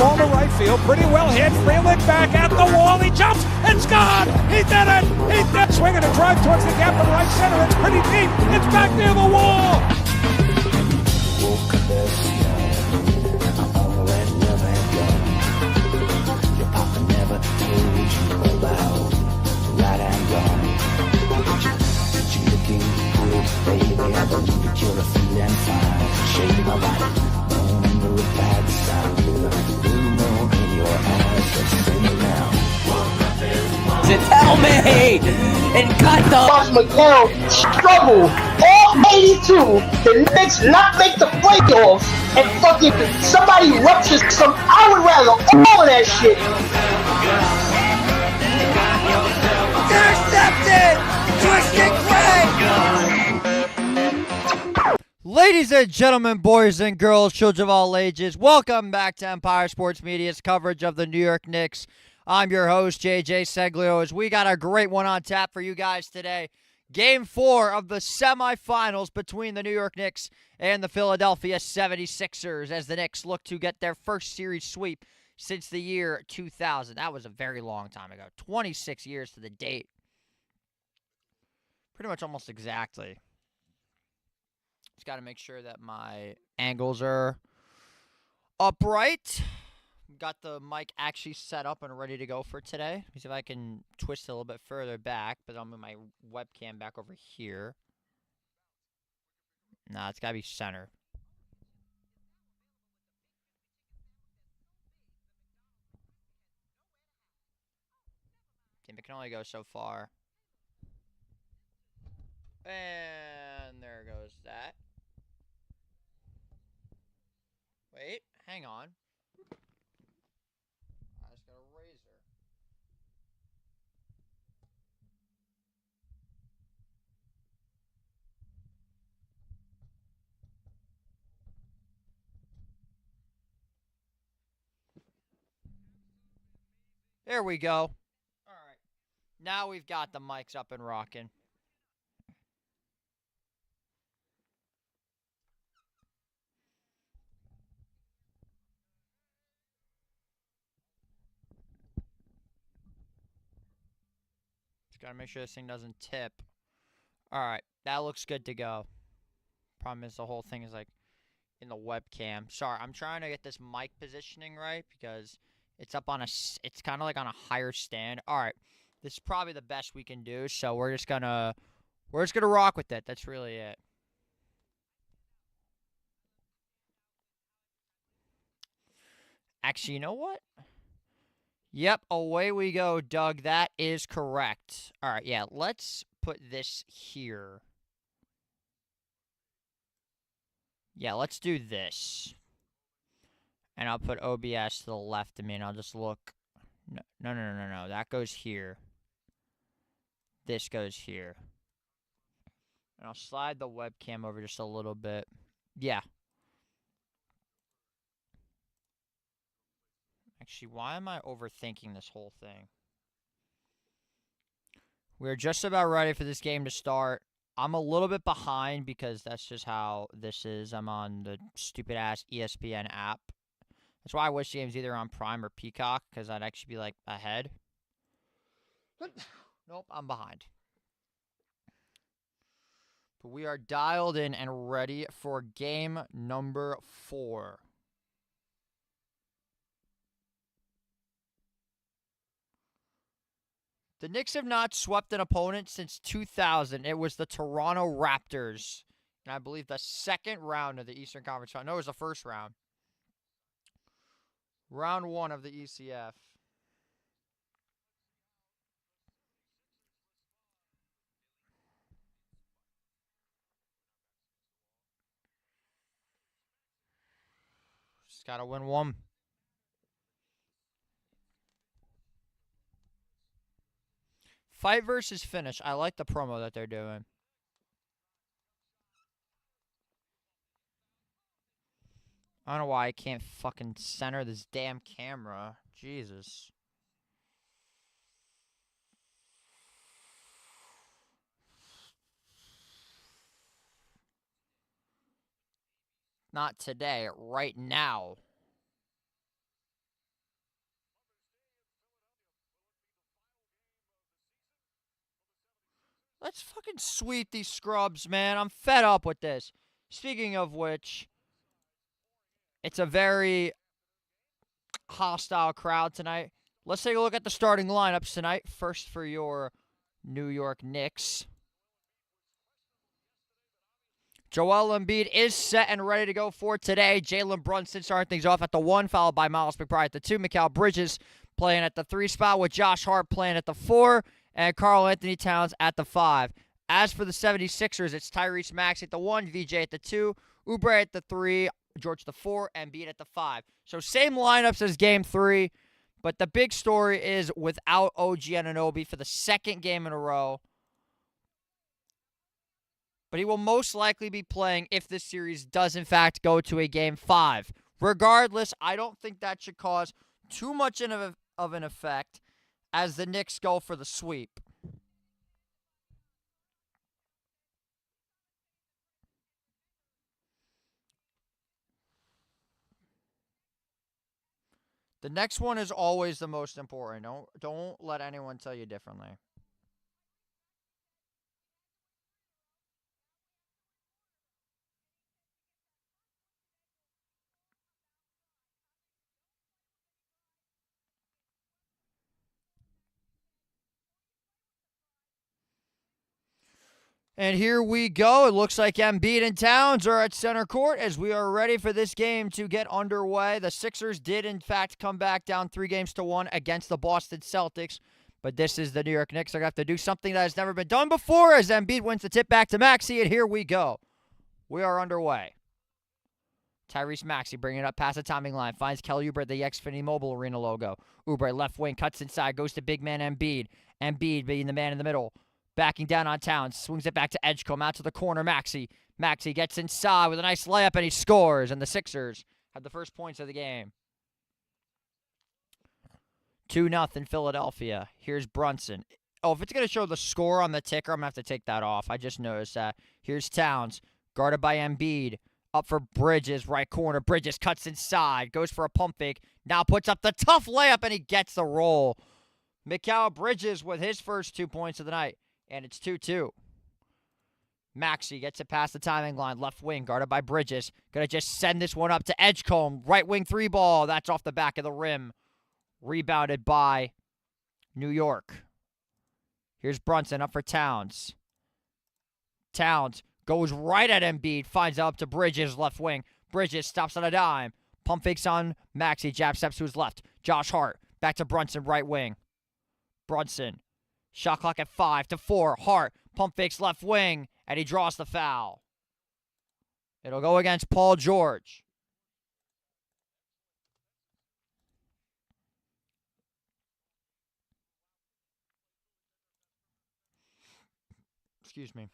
ball to right field. Pretty well hit. Freeland back at the wall. He jumps. It's gone. He did it. He did. Swinging a drive towards the gap in right center. It's pretty deep. It's back near the wall. Baby, I believe that you're a feeling fine. Shake my body, born under a bad sign. Blue moon in your eyes, just sing it now. Tell me! And cut the Ross McCall struggle all 82. The Knicks not make the playoffs and fucking somebody ruptures some. I would rather all of that shit. intercepted! Twisted Craig! Ladies and gentlemen, boys and girls, children of all ages, welcome back to Empire Sports Media's coverage of the New York Knicks. I'm your host, JJ Seglio, as we got a great one on tap for you guys today. Game 4 of the semifinals between the New York Knicks and the Philadelphia 76ers as the Knicks look to get their first series sweep since the year 2000. That was a very long time ago. 26 years to the date. Pretty much almost exactly. Just got to make sure that my angles are upright. Got the mic actually set up and ready to go for today. Let me see if I can twist it a little bit further back, but I'll move my webcam back over here. Nah, it's got to be center. It can only go so far. And there goes that. Wait, hang on. I just got a razor. There we go. All right. Now we've got the mics up and rocking. Gotta make sure this thing doesn't tip. Alright, that looks good to go. Problem is the whole thing is like in the webcam. Sorry, I'm trying to get this mic positioning right because it's up on it's kind of like on a higher stand. Alright, this is probably the best we can do, so we're just gonna rock with it. That's really it. Actually, you know what? Yep, away we go, Doug. That is correct. All right, yeah, let's put this here. Yeah, let's do this. And I'll put OBS to the left of me, and I'll just look. No. That goes here. This goes here. And I'll slide the webcam over just a little bit. Yeah. Actually, why am I overthinking this whole thing? We're just about ready for this game to start. I'm a little bit behind because that's just how this is. I'm on the stupid-ass ESPN app. That's why I wish the game's either on Prime or Peacock, because I'd actually be, like, ahead. Nope, I'm behind. But we are dialed in and ready for game number 4. The Knicks have not swept an opponent since 2000. It was the Toronto Raptors. And I believe the second round of the Eastern Conference. No, it was the first round. Round 1 of the ECF. Just got to win one. Fight versus finish. I like the promo that they're doing. I don't know why I can't fucking center this damn camera. Jesus. Not today, right now. Let's fucking sweep these scrubs, man. I'm fed up with this. Speaking of which, it's a very hostile crowd tonight. Let's take a look at the starting lineups tonight. First for your New York Knicks. Joel Embiid is set and ready to go for today. Jalen Brunson starting things off at the 1, followed by Miles McBride at the 2. Mikal Bridges playing at the 3 spot with Josh Hart playing at the 4, and Karl Anthony Towns at the 5. As for the 76ers, it's Tyrese Maxey at the 1, VJ at the 2, Oubre at the 3, George at the 4, and Embiid at the 5. So same lineups as Game 3, but the big story is without OG Anunoby for the second game in a row. But he will most likely be playing if this series does, in fact, go to a Game 5. Regardless, I don't think that should cause too much of an effect as the Knicks go for the sweep. The next one is always the most important. Don't let anyone tell you differently. And here we go. It looks like Embiid and Towns are at center court as we are ready for this game to get underway. The Sixers did, in fact, come back down 3-1 against the Boston Celtics. But this is the New York Knicks. They're going to have to do something that has never been done before as Embiid wins the tip back to Maxey. And here we go. We are underway. Tyrese Maxey bringing it up past the timing line. Finds Kelly Oubre at the Xfinity Mobile Arena logo. Oubre left wing, cuts inside, goes to big man Embiid. Embiid being the man in the middle. Backing down on Towns. Swings it back to Edgecombe. Out to the corner, Maxey. Maxey gets inside with a nice layup, and he scores. And the Sixers have the first points of the game. 2-0 Philadelphia. Here's Brunson. Oh, if it's going to show the score on the ticker, I'm going to have to take that off. I just noticed that. Here's Towns. Guarded by Embiid. Up for Bridges. Right corner. Bridges cuts inside. Goes for a pump fake. Now puts up the tough layup, and he gets the roll. Mikal Bridges with his first 2 points of the night. And it's 2-2. Maxey gets it past the timing line. Left wing, guarded by Bridges. Gonna just send this one up to Edgecombe. Right wing 3 ball. That's off the back of the rim. Rebounded by New York. Here's Brunson up for Towns. Towns goes right at Embiid. Finds up to Bridges, left wing. Bridges stops on a dime. Pump fakes on Maxey. Jab steps to his left. Josh Hart. Back to Brunson, right wing. Brunson. Shot clock at 5-4. Hart pump fakes left wing, and he draws the foul. It'll go against Paul George. Excuse me.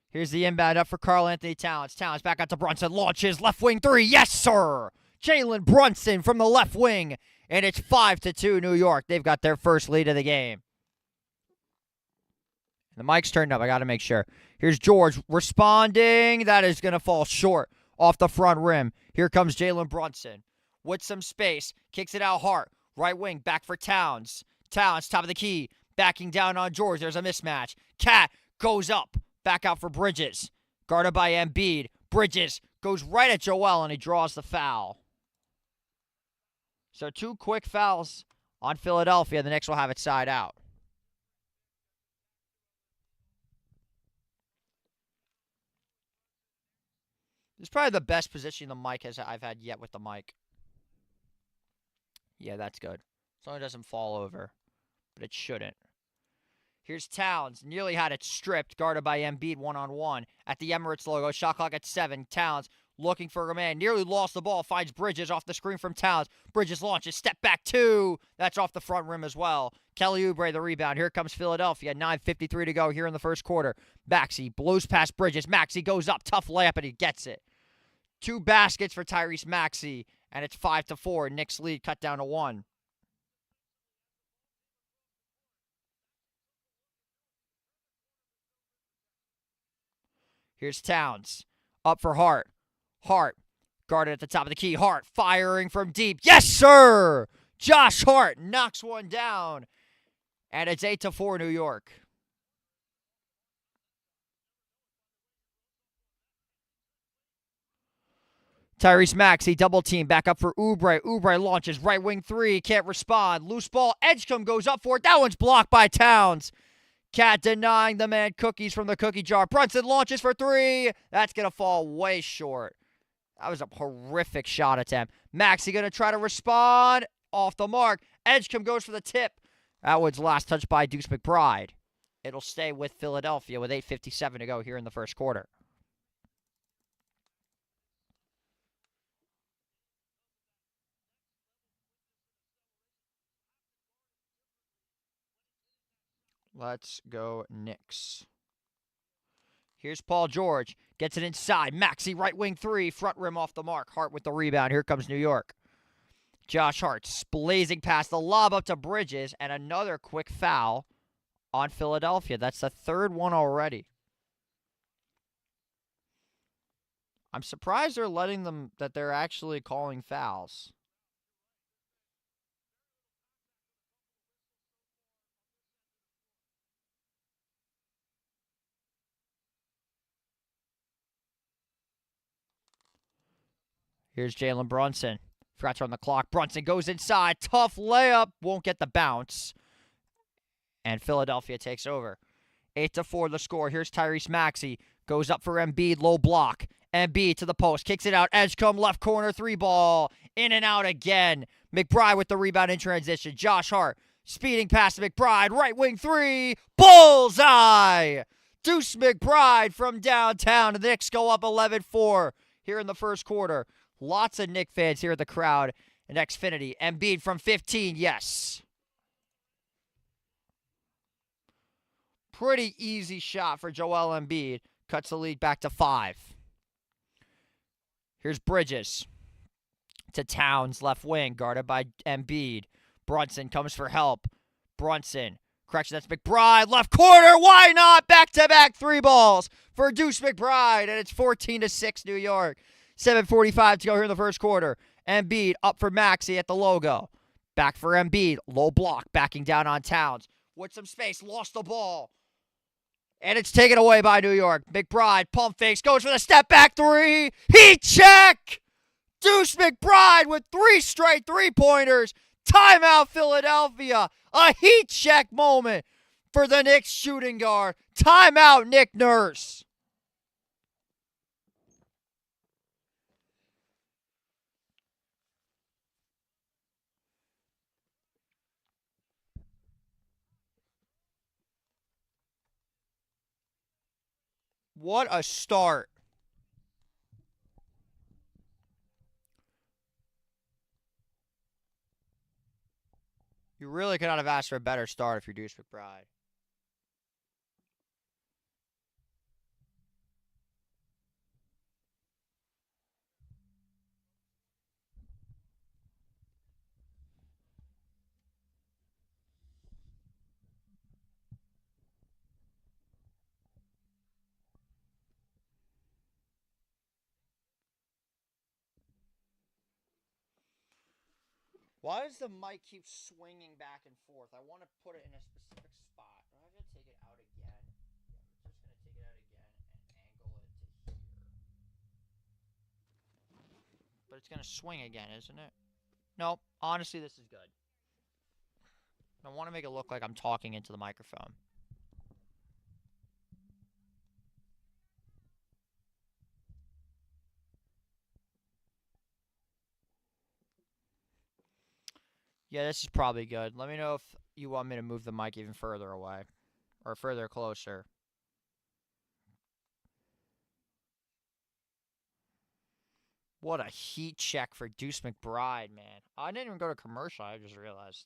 Here's the inbound up for Karl Anthony Towns. Towns back out to Brunson. Launches. Left wing 3. Yes, sir. Jalen Brunson from the left wing. And it's 5-2 New York. They've got their first lead of the game. The mic's turned up. I got to make sure. Here's George responding. That is going to fall short off the front rim. Here comes Jalen Brunson with some space. Kicks it out Hart. Right wing. Back for Towns. Towns, top of the key. Backing down on George. There's a mismatch. Cat goes up. Back out for Bridges. Guarded by Embiid. Bridges goes right at Joel, and he draws the foul. So 2 quick fouls on Philadelphia. The Knicks will have it side out. This is probably the best position the mic I've had yet with the mic. Yeah, that's good. As long as it doesn't fall over. But it shouldn't. Here's Towns. Nearly had it stripped. Guarded by Embiid one-on-one. At the Emirates logo. Shot clock at 7. Towns looking for a man. Nearly lost the ball. Finds Bridges off the screen from Towns. Bridges launches. Step back 2. That's off the front rim as well. Kelly Oubre the rebound. Here comes Philadelphia. 9:53 to go here in the first quarter. Maxey blows past Bridges. Maxey goes up. Tough layup, and he gets it. 2 baskets for Tyrese Maxey. And it's 5-4. Knicks lead cut down to 1. Here's Towns. Up for Hart. Hart Guarded at the top of the key. Hart firing from deep. Yes, sir! Josh Hart knocks one down. And it's 8-4 New York. Tyrese Maxey double team back up for Oubre. Oubre launches right wing three. Can't respond. Loose ball. Edgecombe goes up for it. That one's blocked by Towns. Cat denying the man cookies from the cookie jar. Brunson launches for three. That's going to fall way short. That was a horrific shot attempt. Maxey going to try to respond. Off the mark. Edgecombe goes for the tip. That one's last touched by Deuce McBride. It'll stay with Philadelphia with 8:57 to go here in the first quarter. Let's go Knicks. Here's Paul George. Gets it inside. Maxey right wing three. Front rim off the mark. Hart with the rebound. Here comes New York. Josh Hart blazing past the lob up to Bridges. And another quick foul on Philadelphia. That's the third one already. I'm surprised they're letting them, that they're actually calling fouls. Here's Jalen Brunson. Forgot to run the clock. Brunson goes inside. Tough layup. Won't get the bounce. And Philadelphia takes over. 8-4 the score. Here's Tyrese Maxey. Goes up for Embiid. Low block. Embiid to the post. Kicks it out. Edgecombe left corner. Three ball. In and out again. McBride with the rebound in transition. Josh Hart speeding past McBride. Right wing three. Bullseye. Deuce McBride from downtown. The Knicks go up 11-4 here in the first quarter. Lots of Knicks fans here at the crowd in Xfinity. Embiid from 15, yes. Pretty easy shot for Joel Embiid. Cuts the lead back to 5. Here's Bridges to Towns, left wing, guarded by Embiid. Brunson comes for help. Brunson, correction, that's McBride, left corner, why not? Back-to-back three balls for Deuce McBride, and it's 14-6 New York. 7:45 to go here in the first quarter. Embiid up for Maxey at the logo. Back for Embiid. Low block. Backing down on Towns. With some space. Lost the ball. And it's taken away by New York. McBride. Pump fakes. Goes for the step back three. Heat check. Deuce McBride with 3 straight three-pointers. Timeout Philadelphia. A heat check moment for the Knicks shooting guard. Timeout Nick Nurse. What a start. You really could not have asked for a better start if you're Deuce McBride. Why does the mic keep swinging back and forth? I want to put it in a specific spot. I'm going to take it out again. Yeah, I'm just going to take it out again and angle it to here. But it's going to swing again, isn't it? No, honestly, this is good. I want to make it look like I'm talking into the microphone. Yeah, this is probably good. Let me know if you want me to move the mic even further away or further closer. What a heat check for Deuce McBride, man. I didn't even go to commercial. I just realized.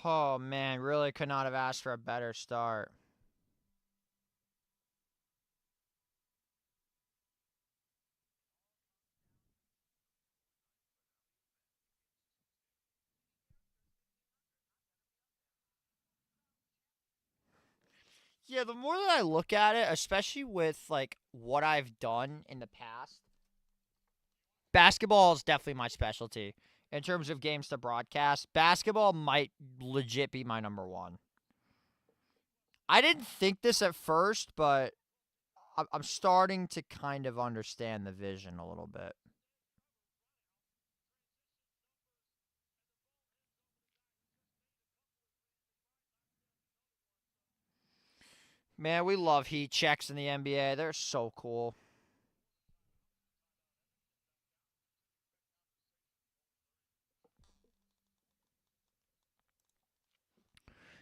Oh, man, really could not have asked for a better start. Yeah, the more that I look at it, especially with, like, what I've done in the past, basketball is definitely my specialty. In terms of games to broadcast, basketball might legit be my number one. I didn't think this at first, but I'm starting to kind of understand the vision a little bit. Man, we love heat checks in the NBA. They're so cool.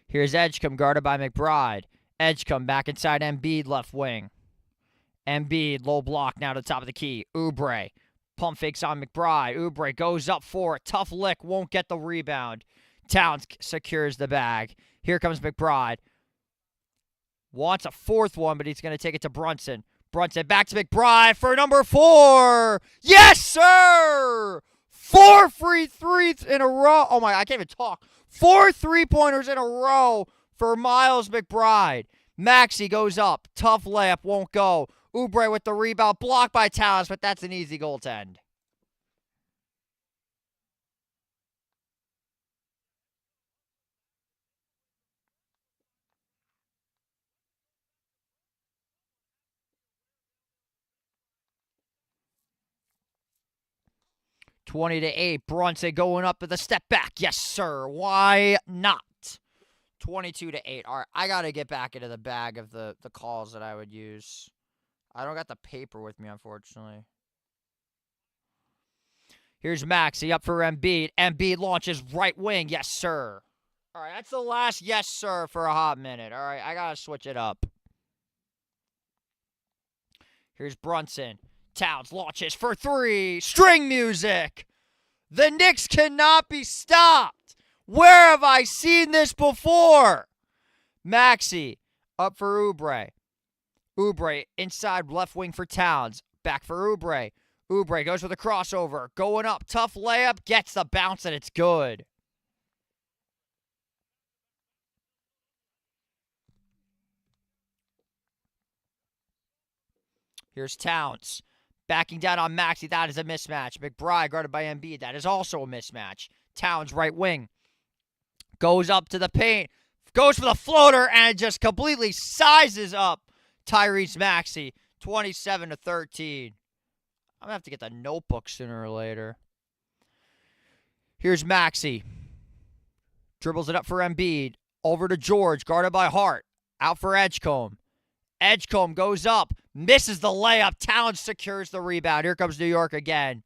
Here's Edgecombe guarded by McBride. Edgecombe back inside Embiid left wing. Embiid low block now to the top of the key. Oubre pump fakes on McBride. Oubre goes up for it. Tough lick, won't get the rebound. Towns secures the bag. Here comes McBride. Wants a fourth one, but he's going to take it to Brunson. Brunson back to McBride for number 4. Yes, sir! 4 free threes in a row. Oh, my, I can't even talk. 4 3-pointers in a row for Miles McBride. Maxey goes up. Tough layup, won't go. Oubre with the rebound. Blocked by Towns, but that's an easy goaltend. $20-8. Brunson going up with a step back. Yes, sir. Why not? $22-8. All right, I got to get back into the bag of the calls that I would use. I don't got the paper with me, unfortunately. Here's Maxey up for Embiid. Embiid launches right wing. Yes, sir. All right, that's the last yes, sir for a hot minute. All right, I got to switch it up. Here's Brunson. Towns launches for 3. String music. The Knicks cannot be stopped. Where have I seen this before? Maxey up for Oubre. Oubre inside left wing for Towns. Back for Oubre. Oubre goes for the crossover. Going up. Tough layup. Gets the bounce, and it's good. Here's Towns. Backing down on Maxey. That is a mismatch. McBride guarded by Embiid. That is also a mismatch. Towns right wing. Goes up to the paint. Goes for the floater and just completely sizes up Tyrese Maxey. 27-13. I'm going to have to get the notebook sooner or later. Here's Maxey. Dribbles it up for Embiid. Over to George. Guarded by Hart. Out for Edgecombe. Edgecombe goes up. Misses the layup. Towns secures the rebound. Here comes New York again.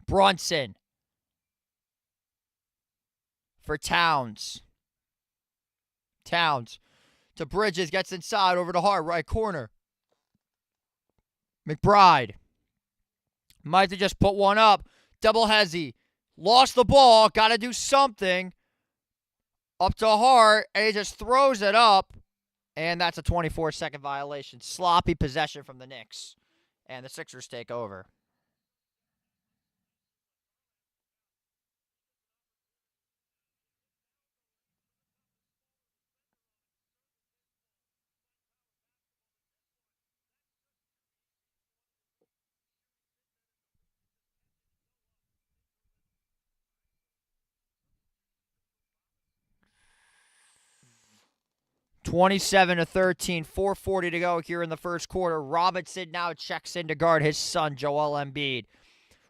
Brunson. For Towns. Towns. To Bridges. Gets inside. Over to Hart. Right corner. McBride. Might have just put one up. Double hezzy. Lost the ball. Got to do something. Up to Hart. And he just throws it up. And that's a 24-second violation. Sloppy possession from the Knicks. And the Sixers take over. (27-13), 4:40 to go here in the first quarter. Robinson now checks in to guard his son, Joel Embiid.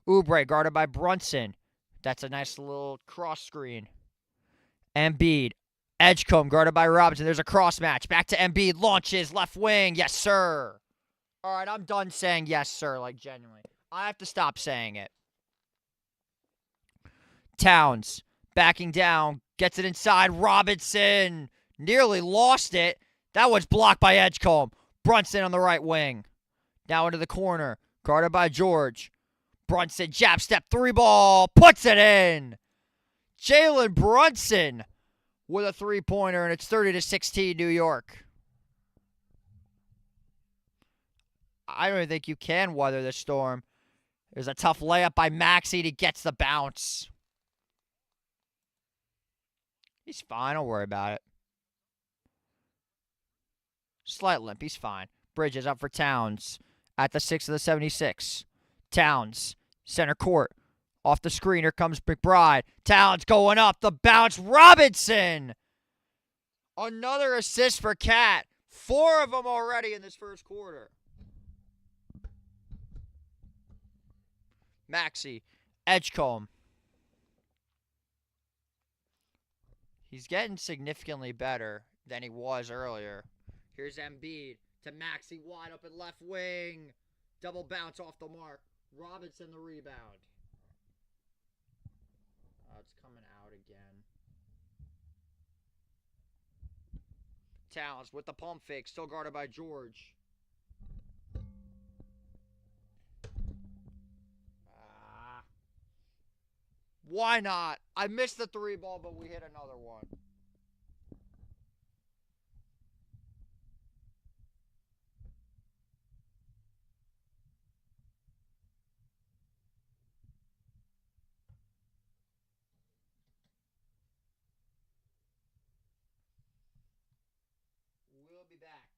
Oubre guarded by Brunson. That's a nice little cross screen. Embiid. Edgecombe guarded by Robinson. There's a cross match. Back to Embiid. Launches left wing. Yes, sir. All right, I'm done saying yes, sir, like genuinely. I have to stop saying it. Towns backing down. Gets it inside. Robinson. Nearly lost it. That was blocked by Edgecombe. Brunson on the right wing. Now into the corner. Guarded by George. Brunson, jab step 3 ball. Puts it in. Jalen Brunson with a three-pointer, and it's 30-16 New York. I don't even think you can weather the storm. There's a tough layup by Maxey, and he gets the bounce. He's fine. Don't worry about it. Slight limp. He's fine. Bridges up for Towns at the 6 of the 76. Towns, center court. Off the screen. Here comes McBride. Towns going up. The bounce. Robinson. Another assist for Cat. 4 of them already in this first quarter. Maxey. Edgecombe. He's getting significantly better than he was earlier. Here's Embiid to Maxey, wide open left wing. Double bounce off the mark. Robinson the rebound. Oh, it's coming out again. Towns with the pump fake, still guarded by George. Why not? I missed the 3 ball, but we hit another one. We'll be back.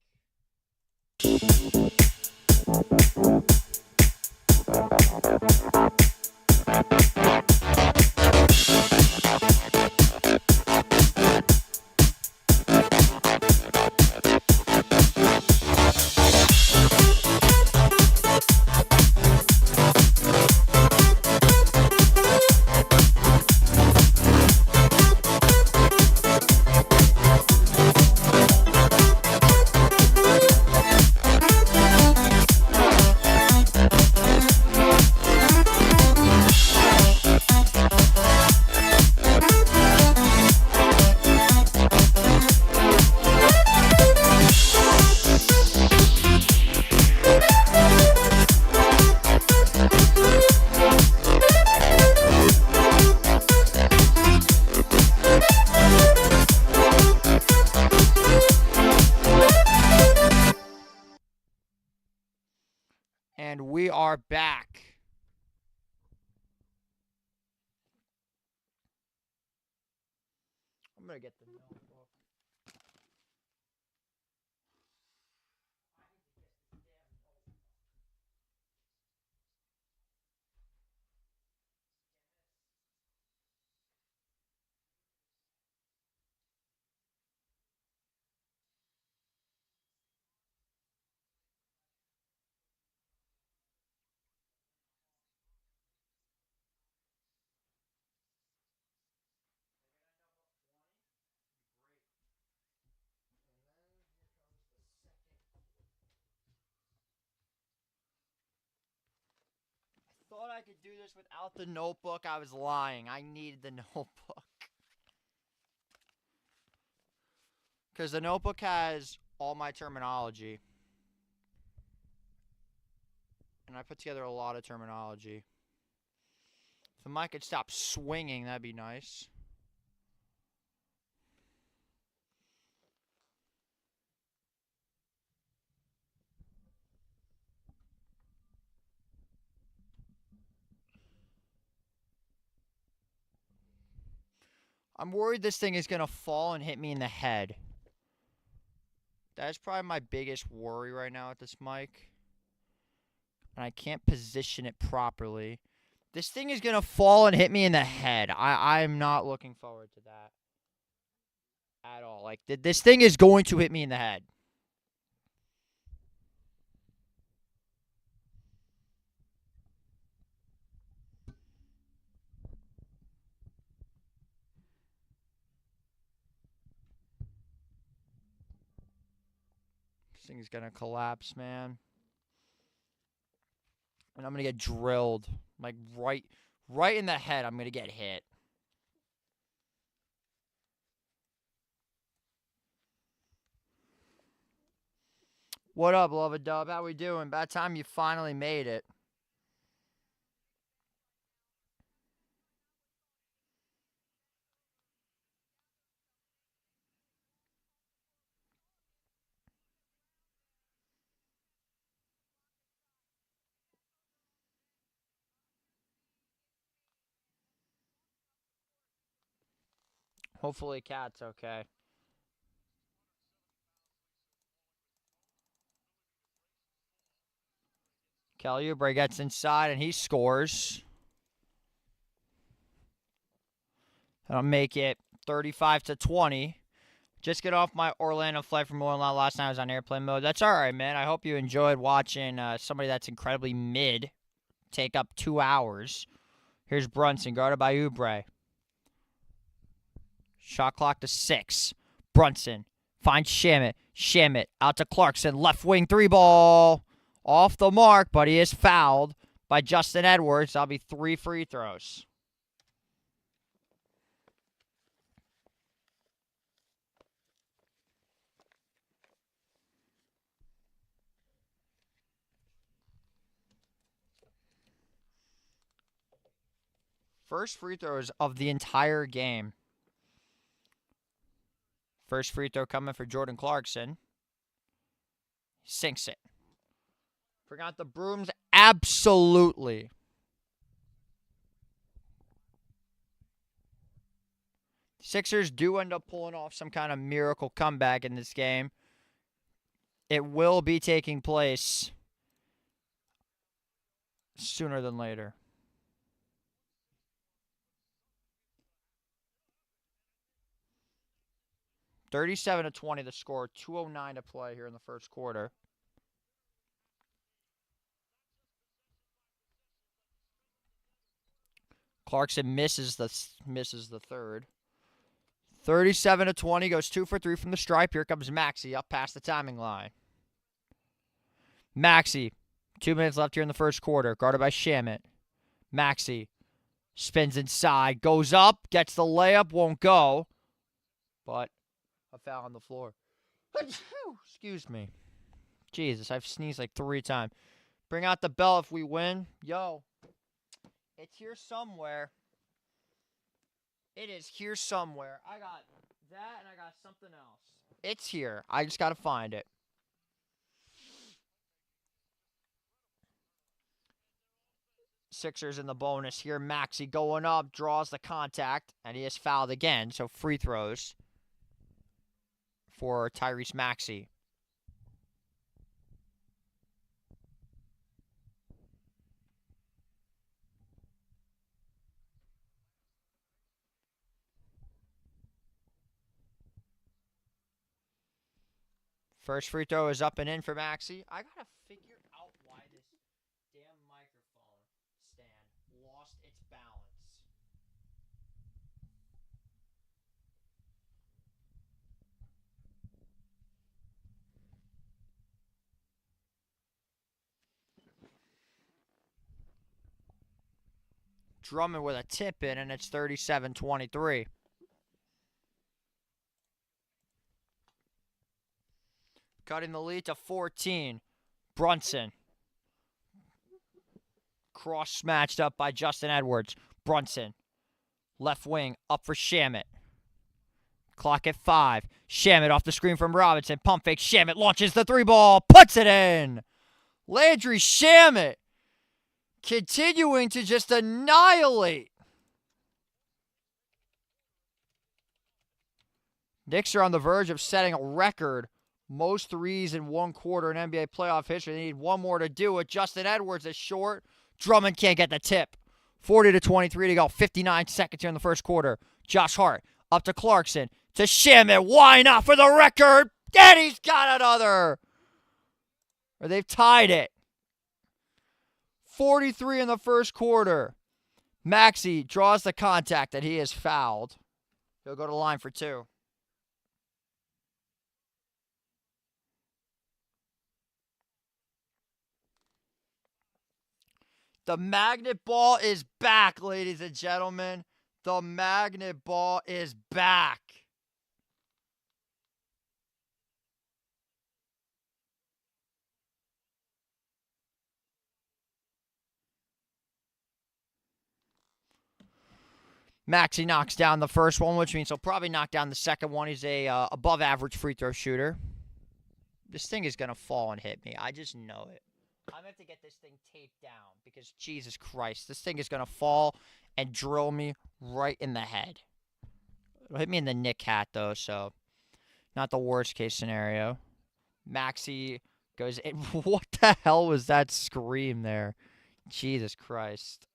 And we are back. I'm going to get the notebook. Thought I could do this without the notebook. I was lying. I needed the notebook. Because the notebook has all my terminology. And I put together a lot of terminology. If the mic could stop swinging, that'd be nice. I'm worried this thing is going to fall and hit me in the head. That's probably my biggest worry right now with this mic. And I can't position it properly. This thing is going to fall and hit me in the head. I'm not looking forward to that at all. Like, this thing is going to hit me in the head. This thing's going to collapse, man. And I'm going to get drilled. Like, right in the head, I'm going to get hit. What up, Love Dub? How we doing? By the time you finally made it. Hopefully Cat's okay. Kelly Oubre gets inside and he scores. That'll make it 35-20. Just get off my Orlando flight from Orlando last night. I was on airplane mode. That's all right, man. I hope you enjoyed watching somebody that's incredibly mid take up 2 hours. Here's Brunson, guarded by Oubre. Shot clock to 6. Brunson finds Shamet. Shamet out to Clarkson. Left wing 3-ball. Off the mark, but he is fouled by Justin Edwards. That'll be 3 free throws. First free throws of the entire game. First free throw coming for Jordan Clarkson. Sinks it. Forgot the brooms? Absolutely. Sixers do end up pulling off some kind of miracle comeback in this game. It will be taking place sooner than later. $37-20 the score. 2:09 to play here in the first quarter. Clarkson misses the third. 37-20 goes 2 for 3 from the stripe. Here comes Maxey up past the timing line. Maxey, 2 minutes left here in the first quarter, guarded by Shamet. Maxey spins inside, goes up, gets the layup, won't go, but a foul on the floor. Excuse me. Jesus, I've sneezed like 3 times. Bring out the bell if we win. Yo, it's here somewhere. It is here somewhere. I got that and I got something else. It's here. I just got to find it. Sixers in the bonus here. Maxey going up, draws the contact, and he is fouled again. So free throws for Tyrese Maxey. First free throw is up and in for Maxey. I got to figure out why this damn microphone stand lost its balance. Drummond with a tip in, and it's 37-23. Cutting the lead to 14. Brunson. Cross matched up by Justin Edwards. Brunson. Left wing up for Shamet. Clock at 5. Shamet off the screen from Robinson. Pump fake. Shamet launches the 3-ball. Puts it in. Landry Shamet continuing to just annihilate. Knicks are on the verge of setting a record. Most threes in one quarter in NBA playoff history. They need one more to do it. Justin Edwards is short. Drummond can't get the tip. 40-23 to go. 59 seconds here in the first quarter. Josh Hart up to Clarkson. To Shamet. Why not for the record? And he's got another. Or they've tied it. 43 in the first quarter. Maxey draws the contact that he is fouled. He'll go to the line for 2. The magnet ball is back, ladies and gentlemen. The magnet ball is back. Maxey knocks down the first one, which means he'll probably knock down the second one. He's a above-average free throw shooter. This thing is going to fall and hit me. I just know it. I'm going to have to get this thing taped down because, Jesus Christ, this thing is going to fall and drill me right in the head. It'll hit me in the Nick hat, though, so not the worst case scenario. Maxey goes in. What the hell was that scream there? Jesus Christ.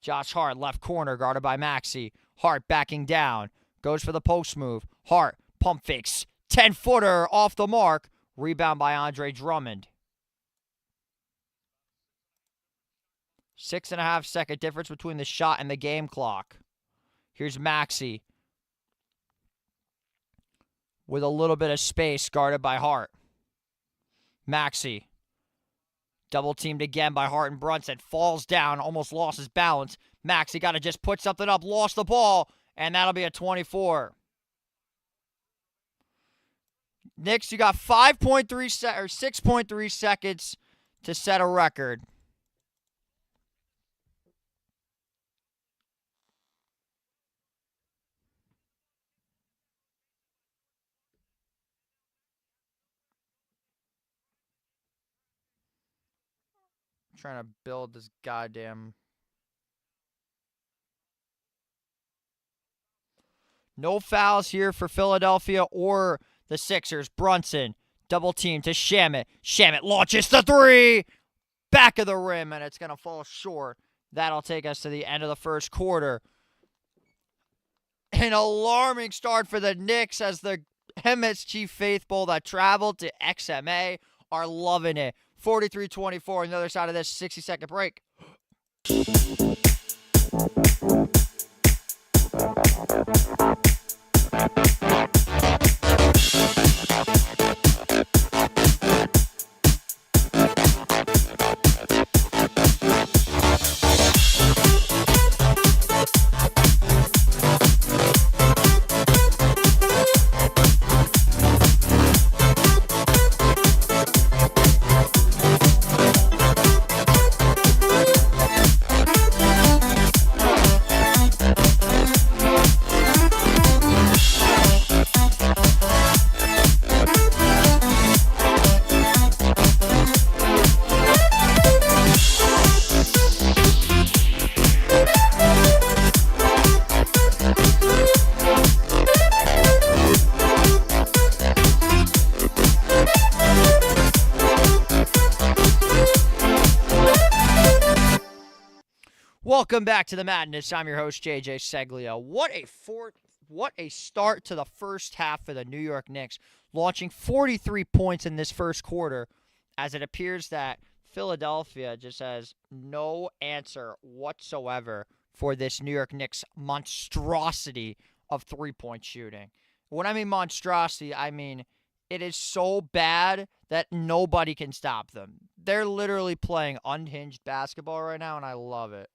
Josh Hart, left corner, guarded by Maxey. Hart backing down. Goes for the post move. Hart, pump fakes. 10-footer off the mark. Rebound by Andre Drummond. 6.5-second difference between the shot and the game clock. Here's Maxey with a little bit of space, guarded by Hart. Maxey, double teamed again by Hart and Brunson. Falls down, almost lost his balance. Maxey got to just put something up, lost the ball, and that'll be a 24. Knicks, you got 6.3 seconds to set a record. I'm trying to build this goddamn... No fouls here for Philadelphia or the Sixers. Brunson, double team to Shamet. Shamet launches the three. Back of the rim, and it's going to fall short. That'll take us to the end of the first quarter. An alarming start for the Knicks as the MSG faithful that traveled to XMA are loving it. 43-24 on the other side of this 60-second break. Welcome back to the Madness. I'm your host, JJ Seglio. What a start to the first half for the New York Knicks, launching 43 points in this first quarter, as it appears that Philadelphia just has no answer whatsoever for this New York Knicks monstrosity of three-point shooting. When I mean monstrosity, I mean it is so bad that nobody can stop them. They're literally playing unhinged basketball right now, and I love it.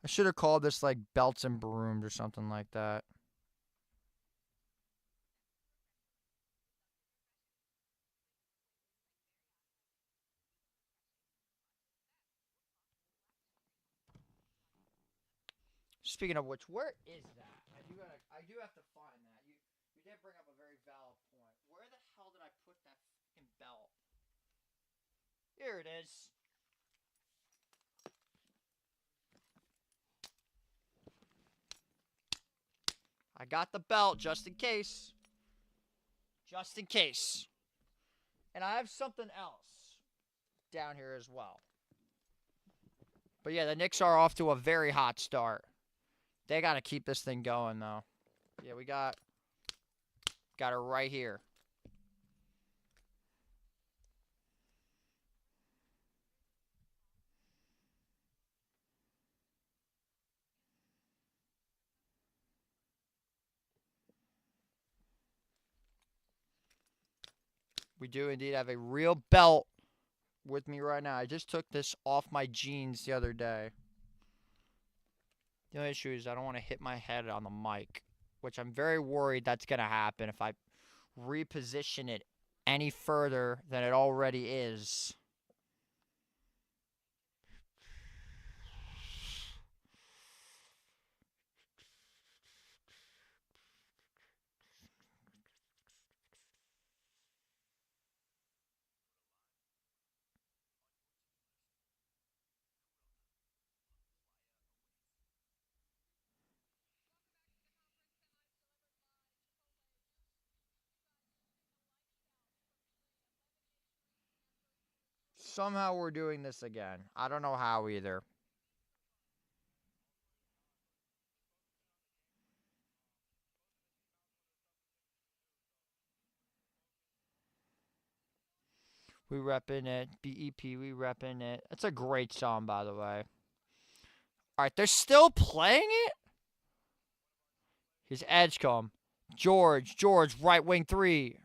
I should have called this like belts and brooms or something like that. Speaking of which, where is that? I do have to find that. You did bring up a very valid point. Where the hell did I put that fucking belt? Here it is. I got the belt just in case. Just in case. And I have something else down here as well. But yeah, the Knicks are off to a very hot start. They got to keep this thing going, though. Yeah, we got it right here. We do indeed have a real belt with me right now. I just took this off my jeans the other day. The only issue is I don't want to hit my head on the mic, which I'm very worried that's going to happen if I reposition it any further than it already is. Somehow we're doing this again. I don't know how either. We repping it. BEP, we repping it. That's a great song, by the way. All right, they're still playing it? Here's Edgecombe. George, right wing 3.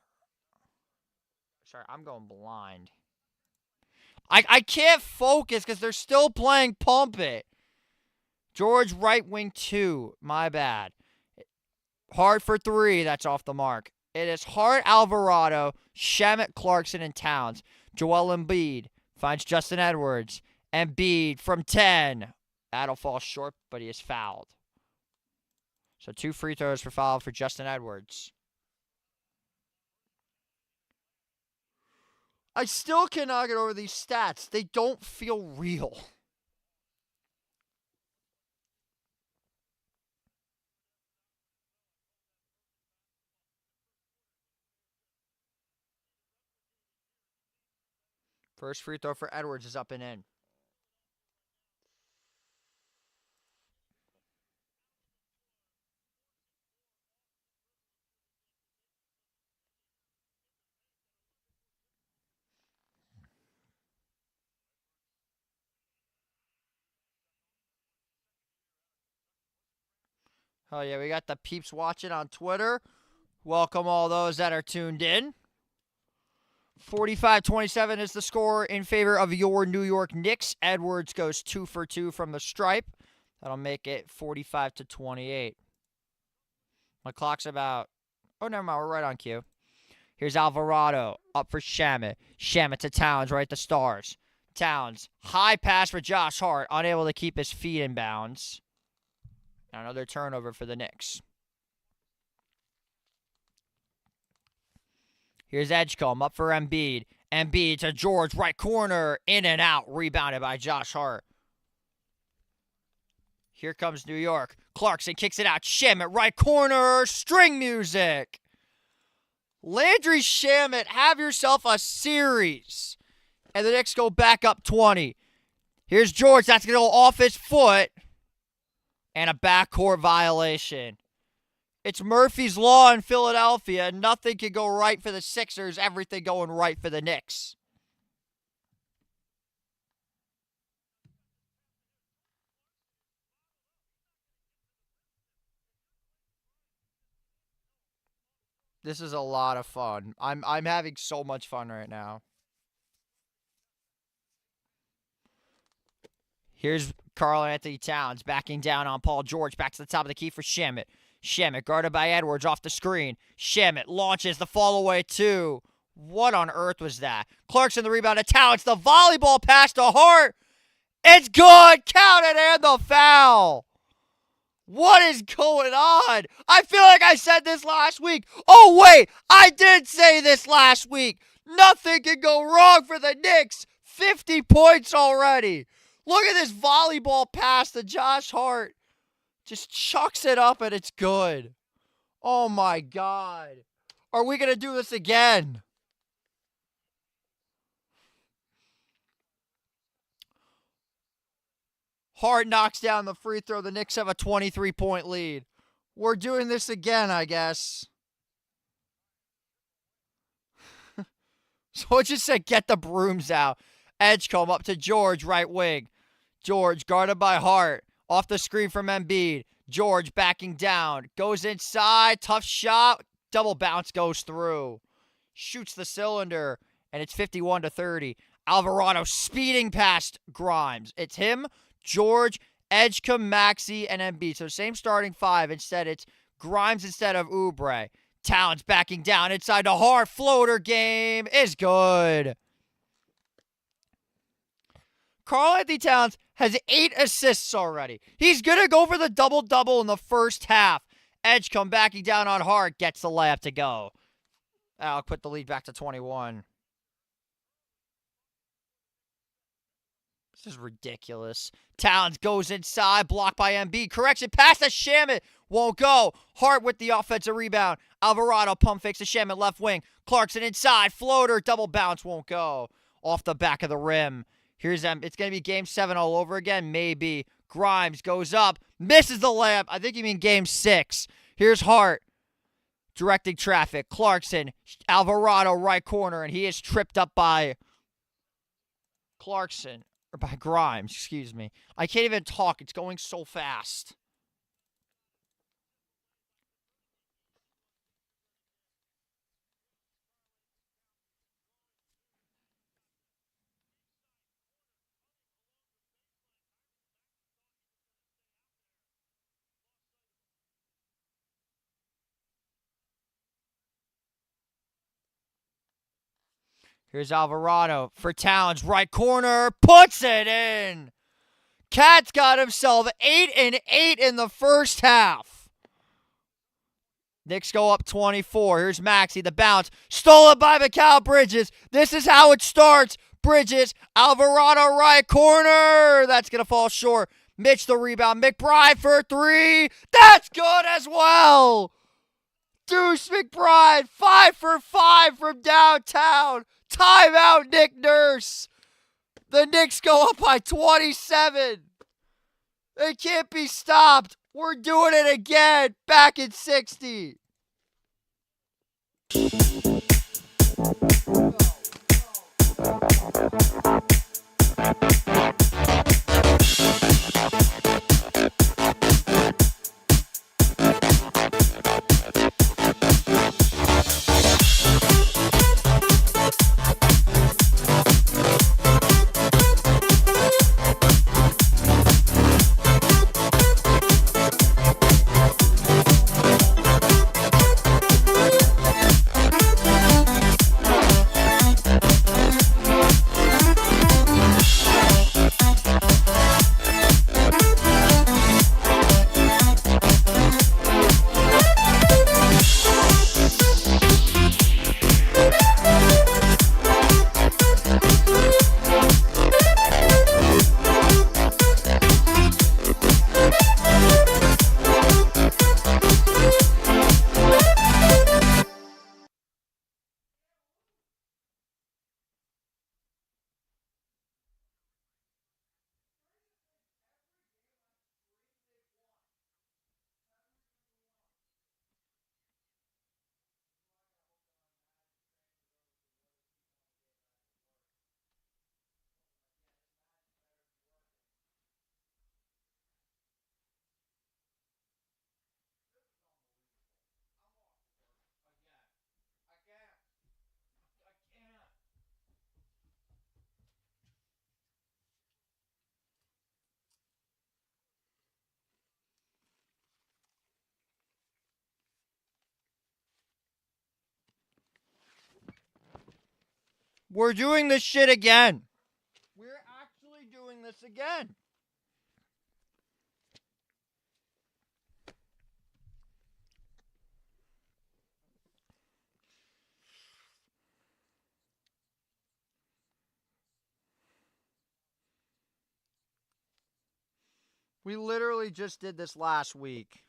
Sorry, I'm going blind. I can't focus because they're still playing Pump It. George, right wing 2. My bad. Hart for 3. That's off the mark. It is Hart, Alvarado, Shamet, Clarkson, and Towns. Joel Embiid finds Justin Edwards. Embiid from 10. That'll fall short, but he is fouled. So 2 free throws for foul for Justin Edwards. I still cannot get over these stats. They don't feel real. First free throw for Edwards is up and in. Oh, yeah, we got the peeps watching on Twitter. Welcome all those that are tuned in. 45-27 is the score in favor of your New York Knicks. Edwards goes 2 for 2 from the stripe. That'll make it 45-28. My clock's about... Oh, never mind. We're right on cue. Here's Alvarado up for Shamet. Shamet to Towns right at the stars. Towns. High pass for Josh Hart. Unable to keep his feet in bounds. Another turnover for the Knicks. Here's Edgecombe up for Embiid. Embiid to George, right corner, in and out, rebounded by Josh Hart. Here comes New York. Clarkson kicks it out. Shamet, right corner, string music. Landry Shamet, have yourself a series. And the Knicks go back up 20. Here's George, that's going to go off his foot. And a backcourt violation. It's Murphy's Law in Philadelphia. Nothing can go right for the Sixers. Everything going right for the Knicks. This is a lot of fun. I'm having so much fun right now. Here's Karl Anthony Towns backing down on Paul George. Back to the top of the key for Shamet. Shamet guarded by Edwards off the screen. Shamet launches the fall away two. What on earth was that? Clarkson the rebound to Towns. The volleyball pass to Hart. It's good. Count it and the foul. What is going on? I feel like I said this last week. Oh, wait. I did say this last week. Nothing can go wrong for the Knicks. 50 points already. Look at this volleyball pass to Josh Hart. Just chucks it up and it's good. Oh, my God. Are we going to do this again? Hart knocks down the free throw. The Knicks have a 23-point lead. We're doing this again, I guess. So it just said, get the brooms out. Edgecombe up to George, right wing. George guarded by Hart. Off the screen from Embiid. George backing down. Goes inside. Tough shot. Double bounce goes through. Shoots the cylinder. And it's 51-30. Alvarado speeding past Grimes. It's him, George, Edgecombe, Maxey, and Embiid. So same starting five. Instead, it's Grimes instead of Oubre. Towns backing down inside to Hart. Floater game is good. Karl Anthony Towns has 8 assists already. He's going to go for the double-double in the first half. Edgecombe backing down on Hart. Gets the layup to go. I'll put the lead back to 21. This is ridiculous. Towns goes inside. Blocked by Embiid. Correction. Pass to Shamet. Won't go. Hart with the offensive rebound. Alvarado pump fakes to Shamet left wing. Clarkson inside. Floater. Double bounce. Won't go. off the back of the rim. Here's them. It's going to be game 7 all over again. Maybe. Grimes goes up. Misses the layup. I think you mean game 6. Here's Hart. Directing traffic. Clarkson. Alvarado right corner. And he is tripped up by Clarkson. Or by Grimes. Excuse me. I can't even talk. It's going so fast. Here's Alvarado for Towns. Right corner. Puts it in. Cat's got himself 8 and 8 in the first half. Knicks go up 24. Here's Maxey. The bounce. Stolen by Mikal Bridges. This is how it starts. Bridges. Alvarado right corner. That's going to fall short. Mitch the rebound. McBride for 3. That's good as well. Deuce McBride. 5 for 5 from downtown. Timeout, Nick Nurse. The Knicks go up by 27. They can't be stopped. We're doing it again. Back in 60. We're doing this shit again. We're actually doing this again. We literally just did this last week.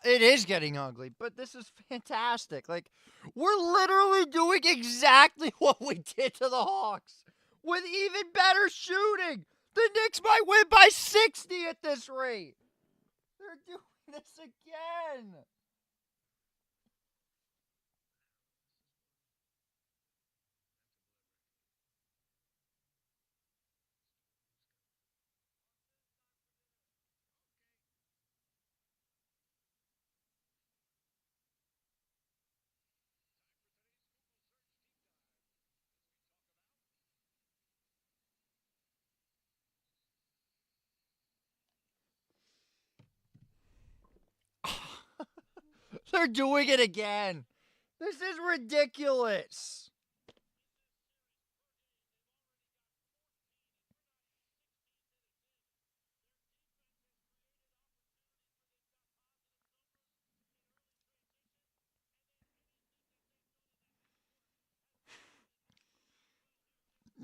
It is getting ugly, but this is fantastic. Like, we're literally doing exactly what we did to the Hawks with even better shooting. The Knicks might win by 60 at this rate. They're doing this again. They're doing it again. This is ridiculous.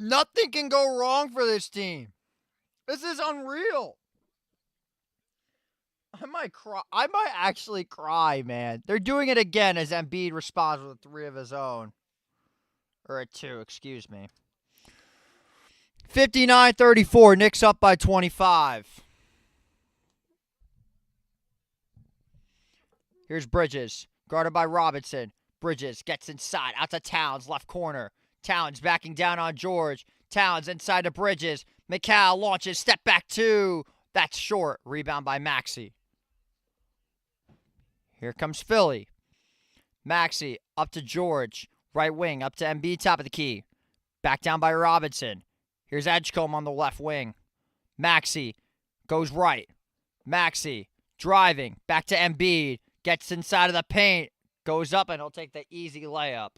Nothing can go wrong for this team. This is unreal. I might cry. I might actually cry, man. They're doing it again as Embiid responds with 3 of his own. Or a 2, excuse me. 59-34, Knicks up by 25. Here's Bridges, guarded by Robinson. Bridges gets inside, out to Towns, left corner. Towns backing down on George. Towns inside to Bridges. McCall launches, step back 2. That's short. Rebound by Maxey. Here comes Philly. Maxey up to George. Right wing, up to Embiid, top of the key. Back down by Robinson. Here's Edgecombe on the left wing. Maxey goes right. Maxey driving. Back to Embiid. Gets inside of the paint. Goes up and he'll take the easy layup.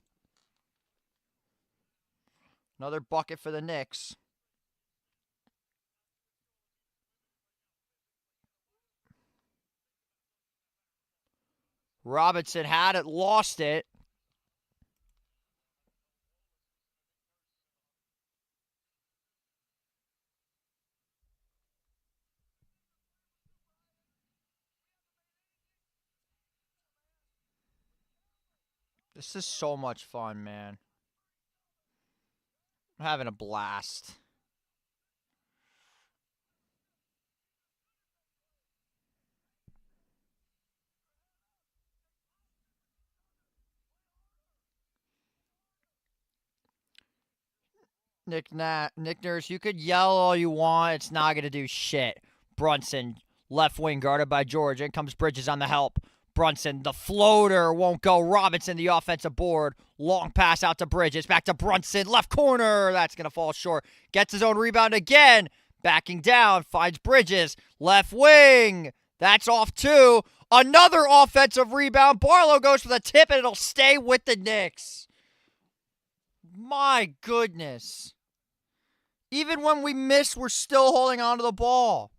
Another bucket for the Knicks. Robinson had it, lost it. This is so much fun, man. I'm having a blast. Nick Nurse, you could yell all you want. It's not going to do shit. Brunson, left wing, guarded by George. In comes Bridges on the help. Brunson, the floater won't go. Robinson, the offensive board. Long pass out to Bridges. Back to Brunson, left corner. That's going to fall short. Gets his own rebound again. Backing down, finds Bridges. Left wing. That's off too. Another offensive rebound. Barlow goes for the tip, and it'll stay with the Knicks. My goodness. Even when we miss, we're still holding on to the ball.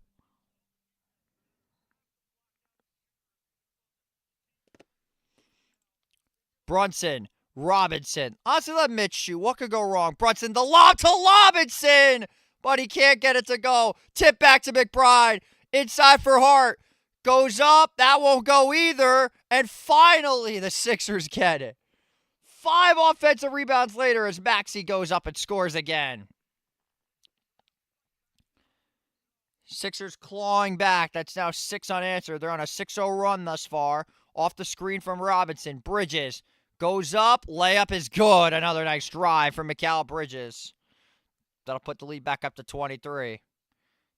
Brunson, Robinson. Honestly, let Mitch shoot. What could go wrong? Brunson, the lob to Robinson, but he can't get it to go. Tip back to McBride. Inside for Hart. Goes up. That won't go either. And finally, the Sixers get it. 5 offensive rebounds later as Maxey goes up and scores again. Sixers clawing back. That's now 6 unanswered. They're on a 6-0 run thus far. Off the screen from Robinson. Bridges goes up. Layup is good. Another nice drive from Mikal Bridges. That'll put the lead back up to 23.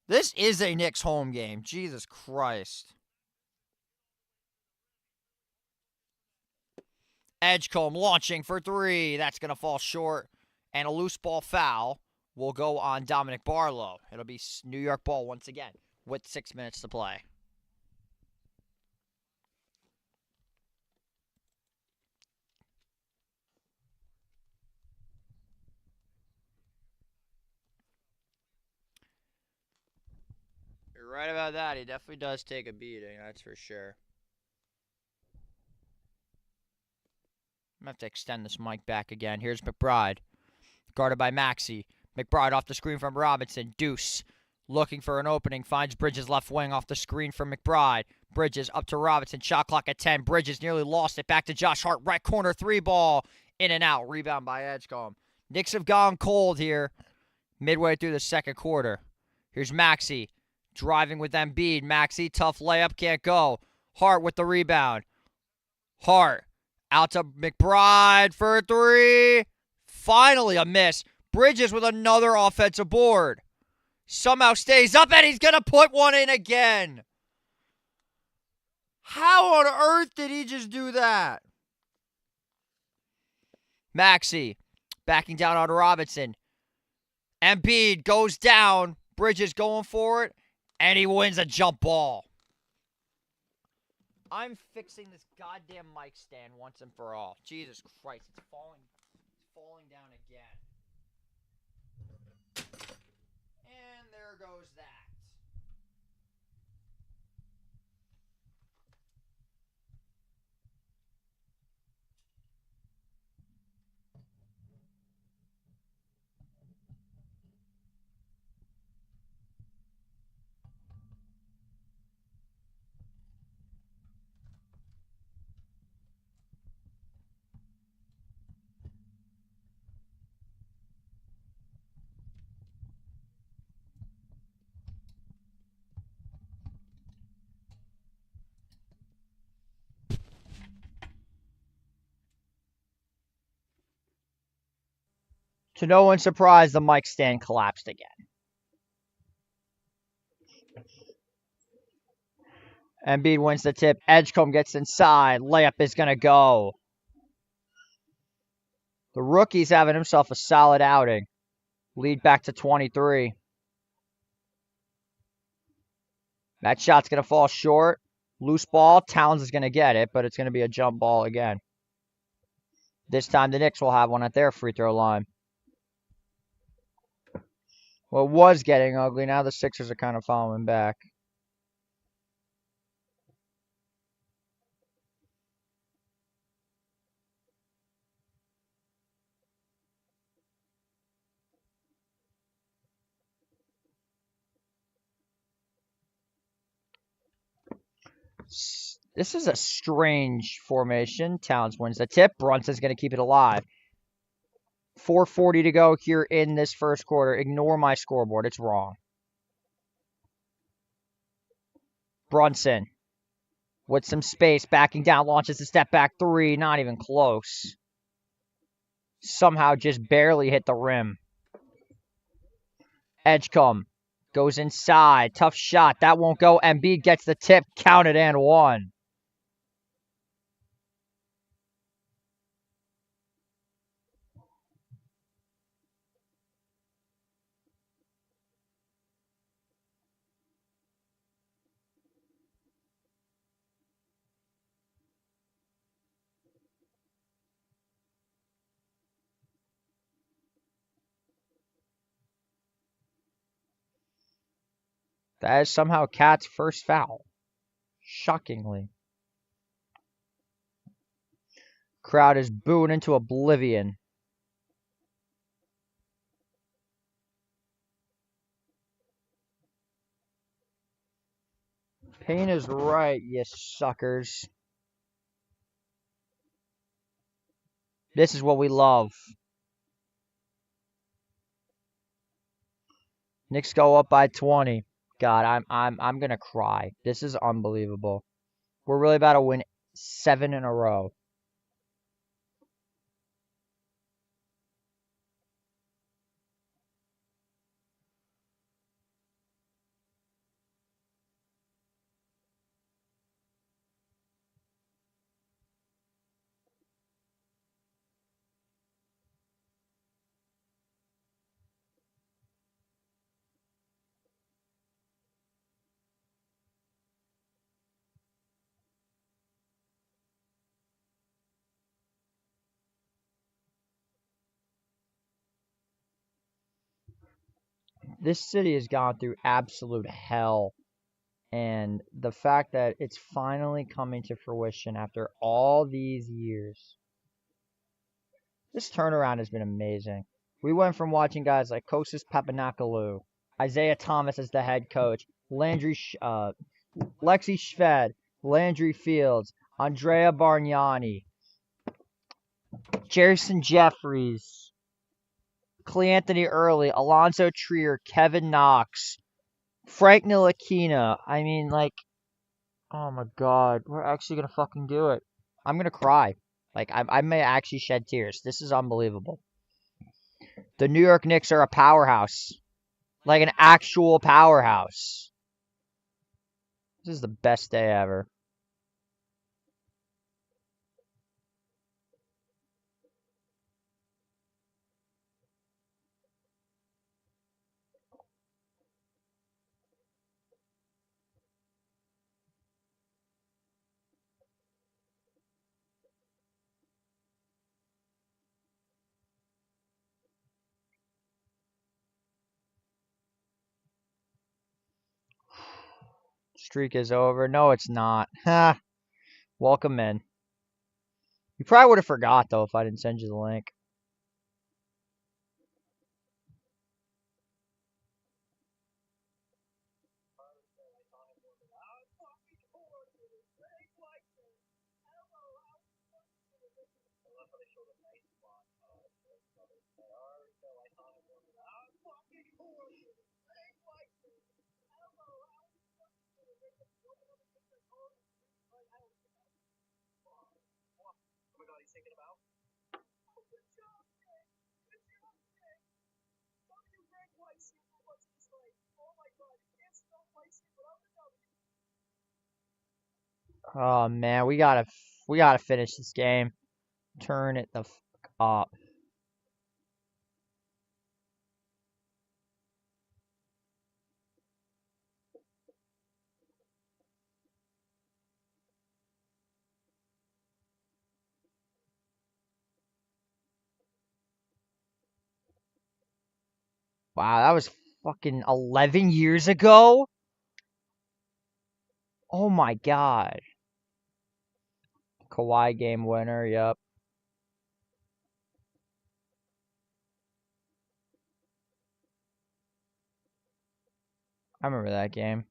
This is a Knicks home game. Jesus Christ. Edgecombe launching for 3. That's going to fall short. And a loose ball foul will go on Dominic Barlow. It'll be New York ball once again with 6 minutes to play. You're right about that. He definitely does take a beating, that's for sure. I'm going to have to extend this mic back again. Here's McBride, guarded by Maxey. McBride off the screen from Robinson. Deuce looking for an opening. Finds Bridges left wing off the screen from McBride. Bridges up to Robinson. Shot clock at 10. Bridges nearly lost it. Back to Josh Hart. Right corner 3 ball. In and out. Rebound by Edgecombe. Knicks have gone cold here midway through the second quarter. Here's Maxey driving with Embiid. Maxey, tough layup. Can't go. Hart with the rebound. Hart out to McBride for 3. Finally a miss. Bridges with another offensive board. Somehow stays up, and he's going to put one in again. How on earth did he just do that? Maxey backing down on Robinson. Embiid goes down. Bridges going for it, and he wins a jump ball. I'm fixing this goddamn mic stand once and for all. Jesus Christ, it's falling down again. And there goes that. To no one's surprise, the mic stand collapsed again. Embiid wins the tip. Edgecombe gets inside. Layup is going to go. The rookie's having himself a solid outing. Lead back to 23. That shot's going to fall short. Loose ball. Towns is going to get it, but it's going to be a jump ball again. This time the Knicks will have one at their free throw line. Well, it was getting ugly. Now the Sixers are kind of following back. This is a strange formation. Towns wins the tip. Brunson's going to keep it alive. 4:40 to go here in this first quarter. Ignore my scoreboard. It's wrong. Brunson with some space. Backing down. Launches a step back three. Not even close. Somehow just barely hit the rim. Edgecombe goes inside. Tough shot. That won't go. Embiid gets the tip. Counted and one. That is somehow Cat's first foul. Shockingly. Crowd is booing into oblivion. Payne is right, you suckers. This is what we love. Knicks go up by 20. God, I'm gonna cry. This is unbelievable. We're really about to win 7 in a row. This city has gone through absolute hell. And the fact that it's finally coming to fruition after all these years. This turnaround has been amazing. We went from watching guys like Kostas Papanikolaou, Isaiah Thomas as the head coach, Lexi Shved, Landry Fields, Andrea Bargnani, Jerson Jeffries, Cleanthony Early, Alonzo Trier, Kevin Knox, Frank Ntilikina. I mean, like, oh my God, we're actually gonna fucking do it. I'm gonna cry. Like, I may actually shed tears. This is unbelievable. The New York Knicks are a powerhouse. Like an actual powerhouse. This is the best day ever. Streak is over. No, it's not. Ha. Welcome in. You probably would have forgot, though, if I didn't send you the link. Oh man, we gotta finish this game. Turn it the fuck up. Wow, that was fucking 11 years ago? Oh my god. Kawhi game winner, yep. I remember that game.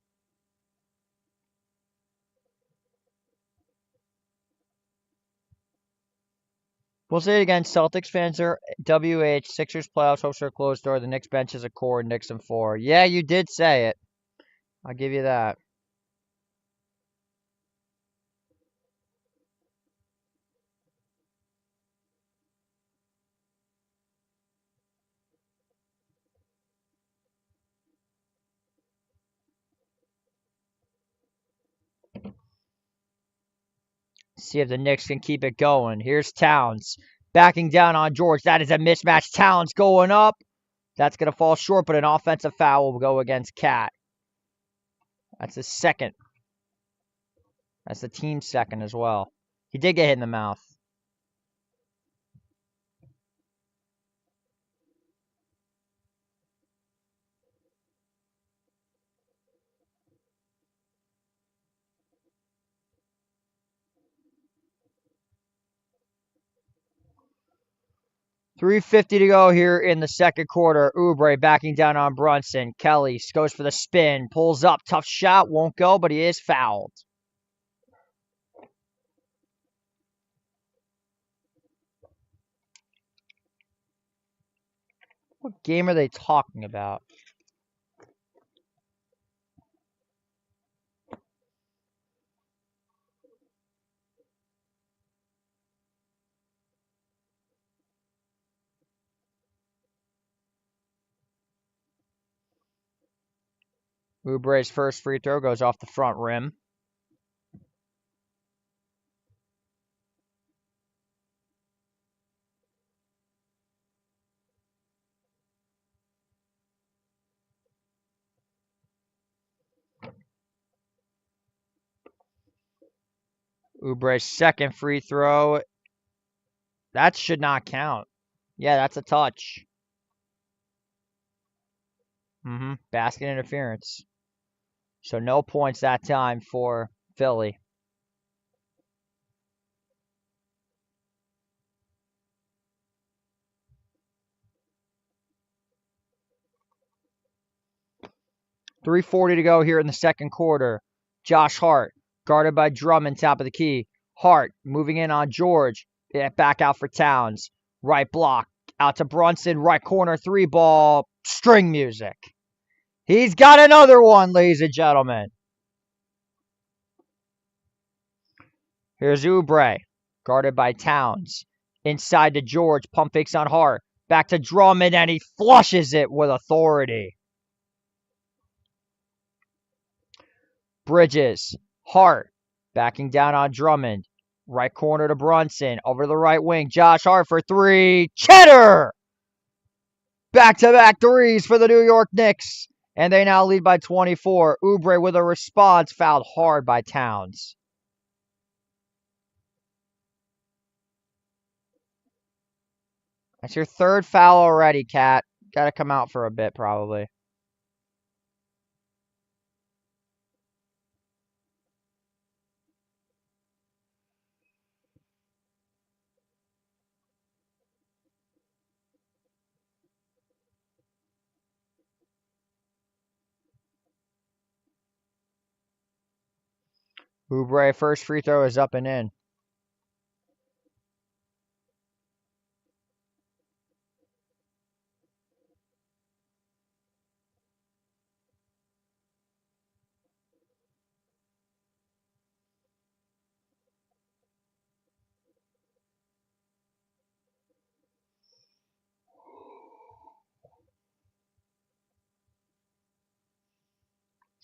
We'll say it again. Celtics fans are WH. Sixers playoffs hopes are closed door. The Knicks bench is a core. Knicks and 4. Yeah, you did say it. I'll give you that. See if the Knicks can keep it going. Here's Towns. Backing down on George. That is a mismatch. Towns going up. That's going to fall short, but an offensive foul will go against Cat. That's his second. That's the team's second as well. He did get hit in the mouth. .350 to go here in the second quarter. Oubre backing down on Brunson. Kelly goes for the spin. Pulls up. Tough shot. Won't go, but he is fouled. What game are they talking about? Oubre's first free throw goes off the front rim. Oubre's second free throw. That should not count. Yeah, that's a touch. Basket interference. So no points that time for Philly. .340 to go here in the second quarter. Josh Hart, guarded by Drummond, top of the key. Hart moving in on George. Back out for Towns. Right block. Out to Brunson. Right corner. 3-ball. String music. He's got another one, ladies and gentlemen. Here's Oubre, guarded by Towns. Inside to George. Pump fakes on Hart. Back to Drummond, and he flushes it with authority. Bridges. Hart. Backing down on Drummond. Right corner to Brunson. Over to the right wing. Josh Hart for 3. Cheddar! Back-to-back threes for the New York Knicks. And they now lead by 24. Oubre with a response, fouled hard by Towns. That's your third foul already, Cat. Got to come out for a bit, probably. Oubre, first free throw is up and in.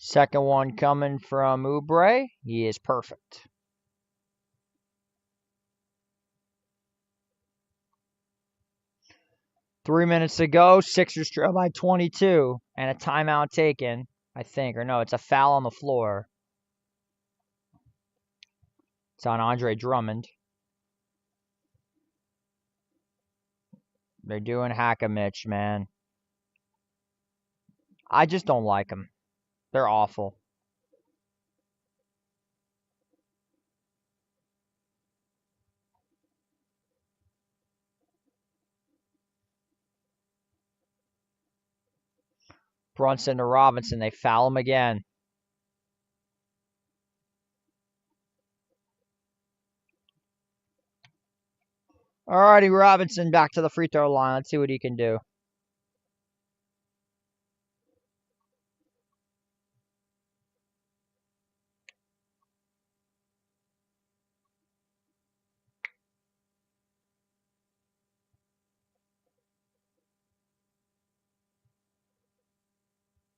Second one coming from Oubre. He is perfect. Three minutes to go. Sixers trail by 22. And a timeout taken, I think. Or no, it's a foul on the floor. It's on Andre Drummond. They're doing Hack-a-Mitch, man. I just don't like them. They're awful. Brunson to Robinson. They foul him again. Alrighty, Robinson back to the free throw line. Let's see what he can do.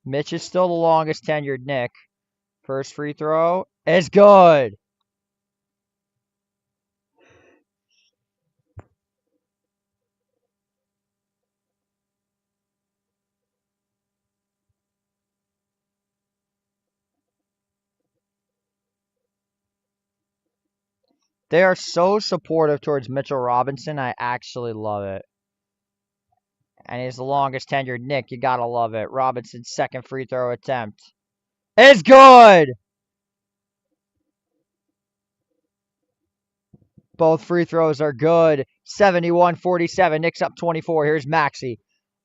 Mitch is still the longest tenured Knick. First free throw is good. They are so supportive towards Mitchell Robinson. I actually love it. And he's the longest tenured Knick. You gotta love it. Robinson's second free throw attempt is good. Both free throws are good. 71-47. Knicks up 24. Here's Maxey.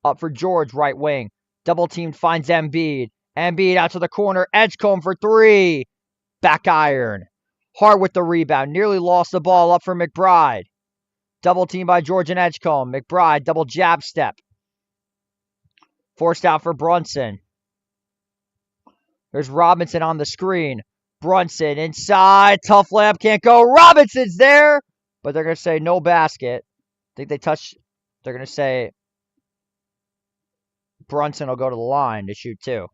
Up for George, right wing. Double teamed, finds Embiid. Embiid out to the corner. Edgecombe for three. Back iron. Hart with the rebound. Nearly lost the ball. Up for McBride. Double team by George and Edgecombe. McBride, double jab step. Forced out for Brunson. There's Robinson on the screen. Brunson inside. Tough layup. Can't go. Robinson's there. But they're going to say no basket. I think they touch. They're going to say Brunson will go to the line to shoot two.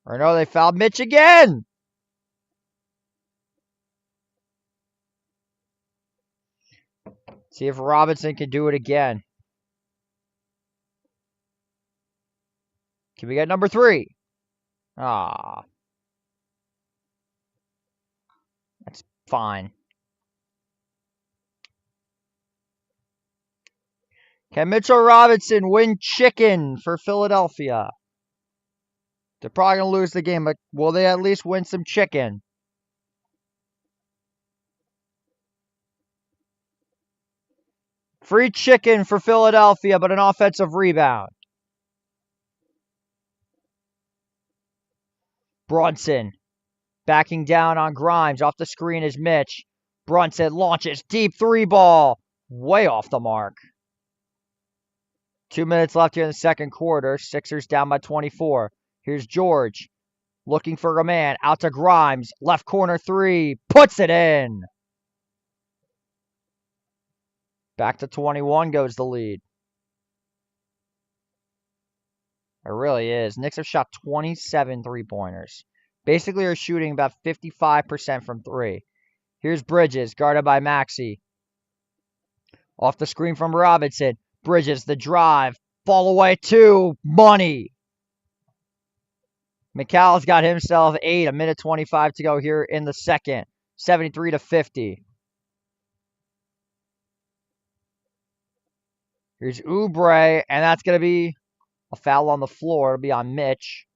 Or no, they fouled Mitch again. See if Robinson can do it again. Can we get number three? Ah. That's fine. Can Mitchell Robinson win chicken for Philadelphia? They're probably going to lose the game, but will they at least win some chicken? Free chicken for Philadelphia, but an offensive rebound. Brunson backing down on Grimes. Off the screen is Mitch. Brunson launches deep three ball. Way off the mark. 2 minutes left here in the second quarter. Sixers down by 24. Here's George. Looking for a man. Out to Grimes. Left corner three. Puts it in. Back to 21 goes the lead. It really is. Knicks have shot 27 three-pointers. Basically are shooting about 55% from three. Here's Bridges, guarded by Maxey. Off the screen from Robinson. Bridges, the drive. Fall away two. Money. McCall's got himself 8. 1:25 to go here in the second. 73-50. Here's Oubre, and that's going to be a foul on the floor. It'll be on Mitch.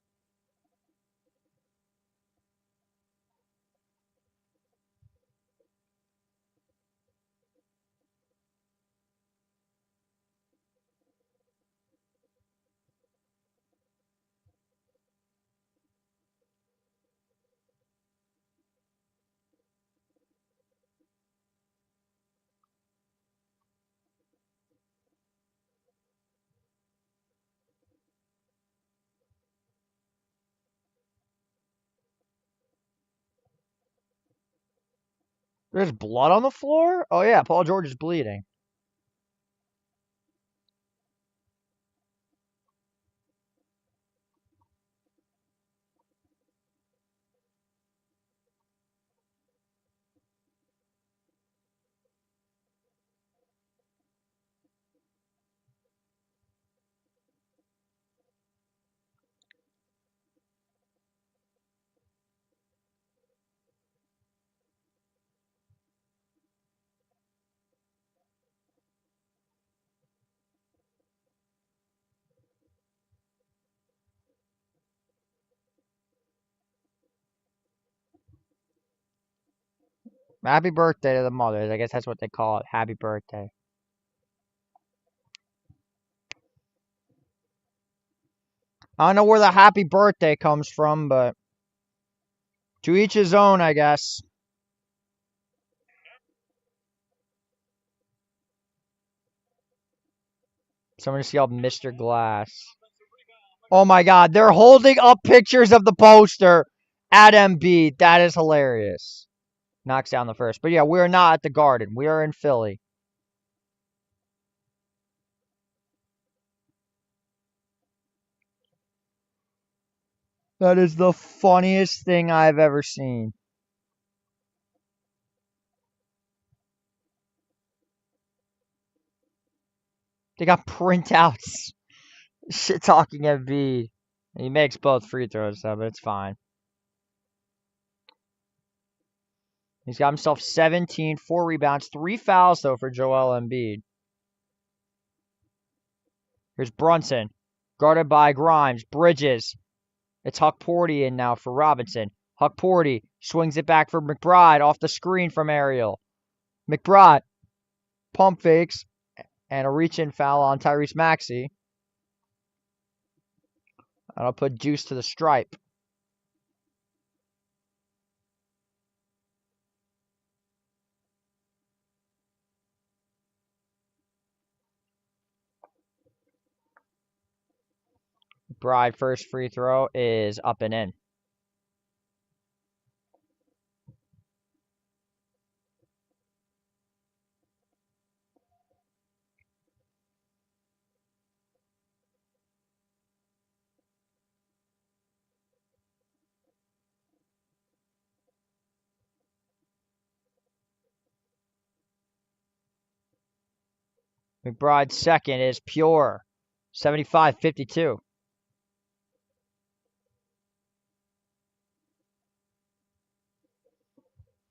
There's blood on the floor? Oh, yeah, Paul George is bleeding. Happy birthday to the mothers. I guess that's what they call it. Happy birthday. I don't know where the happy birthday comes from, but to each his own, I guess. Someone just yelled Mr. Glass. Oh my God, they're holding up pictures of the poster at Embiid. That is hilarious. Knocks down the first. But yeah, we're not at the Garden. We are in Philly. That is the funniest thing I've ever seen. They got printouts. Shit talking Embiid. He makes both free throws, though, but it's fine. He's got himself 17, 4 rebounds, 3 fouls, though, for Joel Embiid. Here's Brunson, guarded by Grimes. Bridges. It's Huckporty in now for Robinson. Huckporty swings it back for McBride off the screen from Ariel. McBride pump fakes and a reach-in foul on Tyrese Maxey. And I'll put Juice to the stripe. McBride first free throw is up and in. McBride's second is pure. 75-52.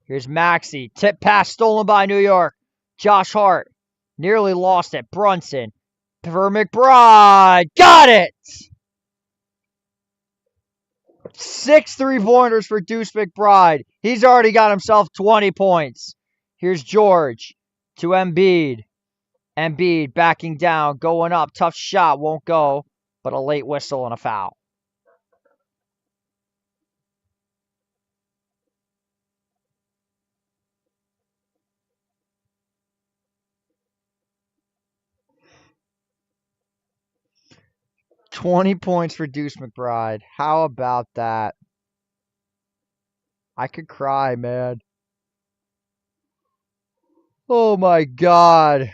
Here's Maxey. Tip pass stolen by New York. Josh Hart nearly lost it. Brunson for McBride. Got it! 6 3-pointers for Deuce McBride. He's already got himself 20 points. Here's George to Embiid. Embiid backing down, going up. Tough shot, won't go, but a late whistle and a foul. $20 points for Deuce McBride. How about that? I could cry, man. Oh my God.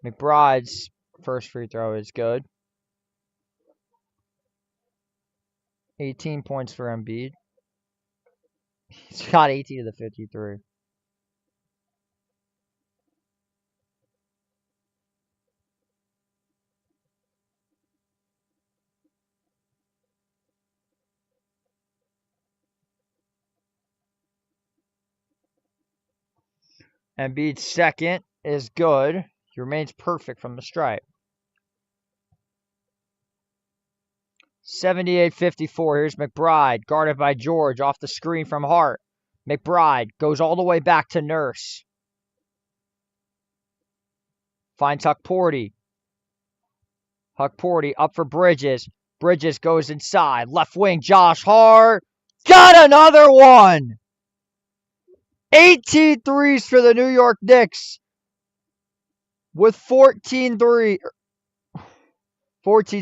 McBride's first free throw is good. 18 points for Embiid. He's got 18 of the 53. Embiid's second is good. He remains perfect from the stripe. 78-54. Here's McBride, guarded by George, off the screen from Hart. McBride goes all the way back to Nurse. Finds Huckporty. Huckporty up for Bridges. Bridges goes inside. Left wing, Josh Hart. Got another one! 18 threes for the New York Knicks. with 14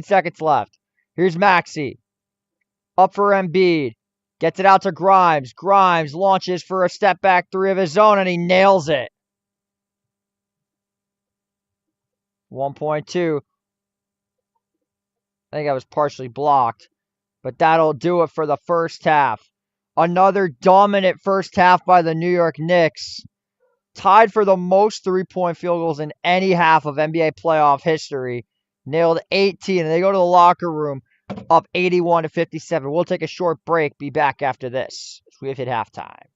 seconds left. Here's Maxey. Up for Embiid. Gets it out to Grimes. Grimes launches for a step back three of his own, and he nails it. 1.2. I think I was partially blocked. But that'll do it for the first half. Another dominant first half by the New York Knicks. Tied for the most three-point field goals in any half of NBA playoff history. Nailed 18, and they go to the locker room up 81-57. We'll take a short break. Be back after this. We have hit halftime.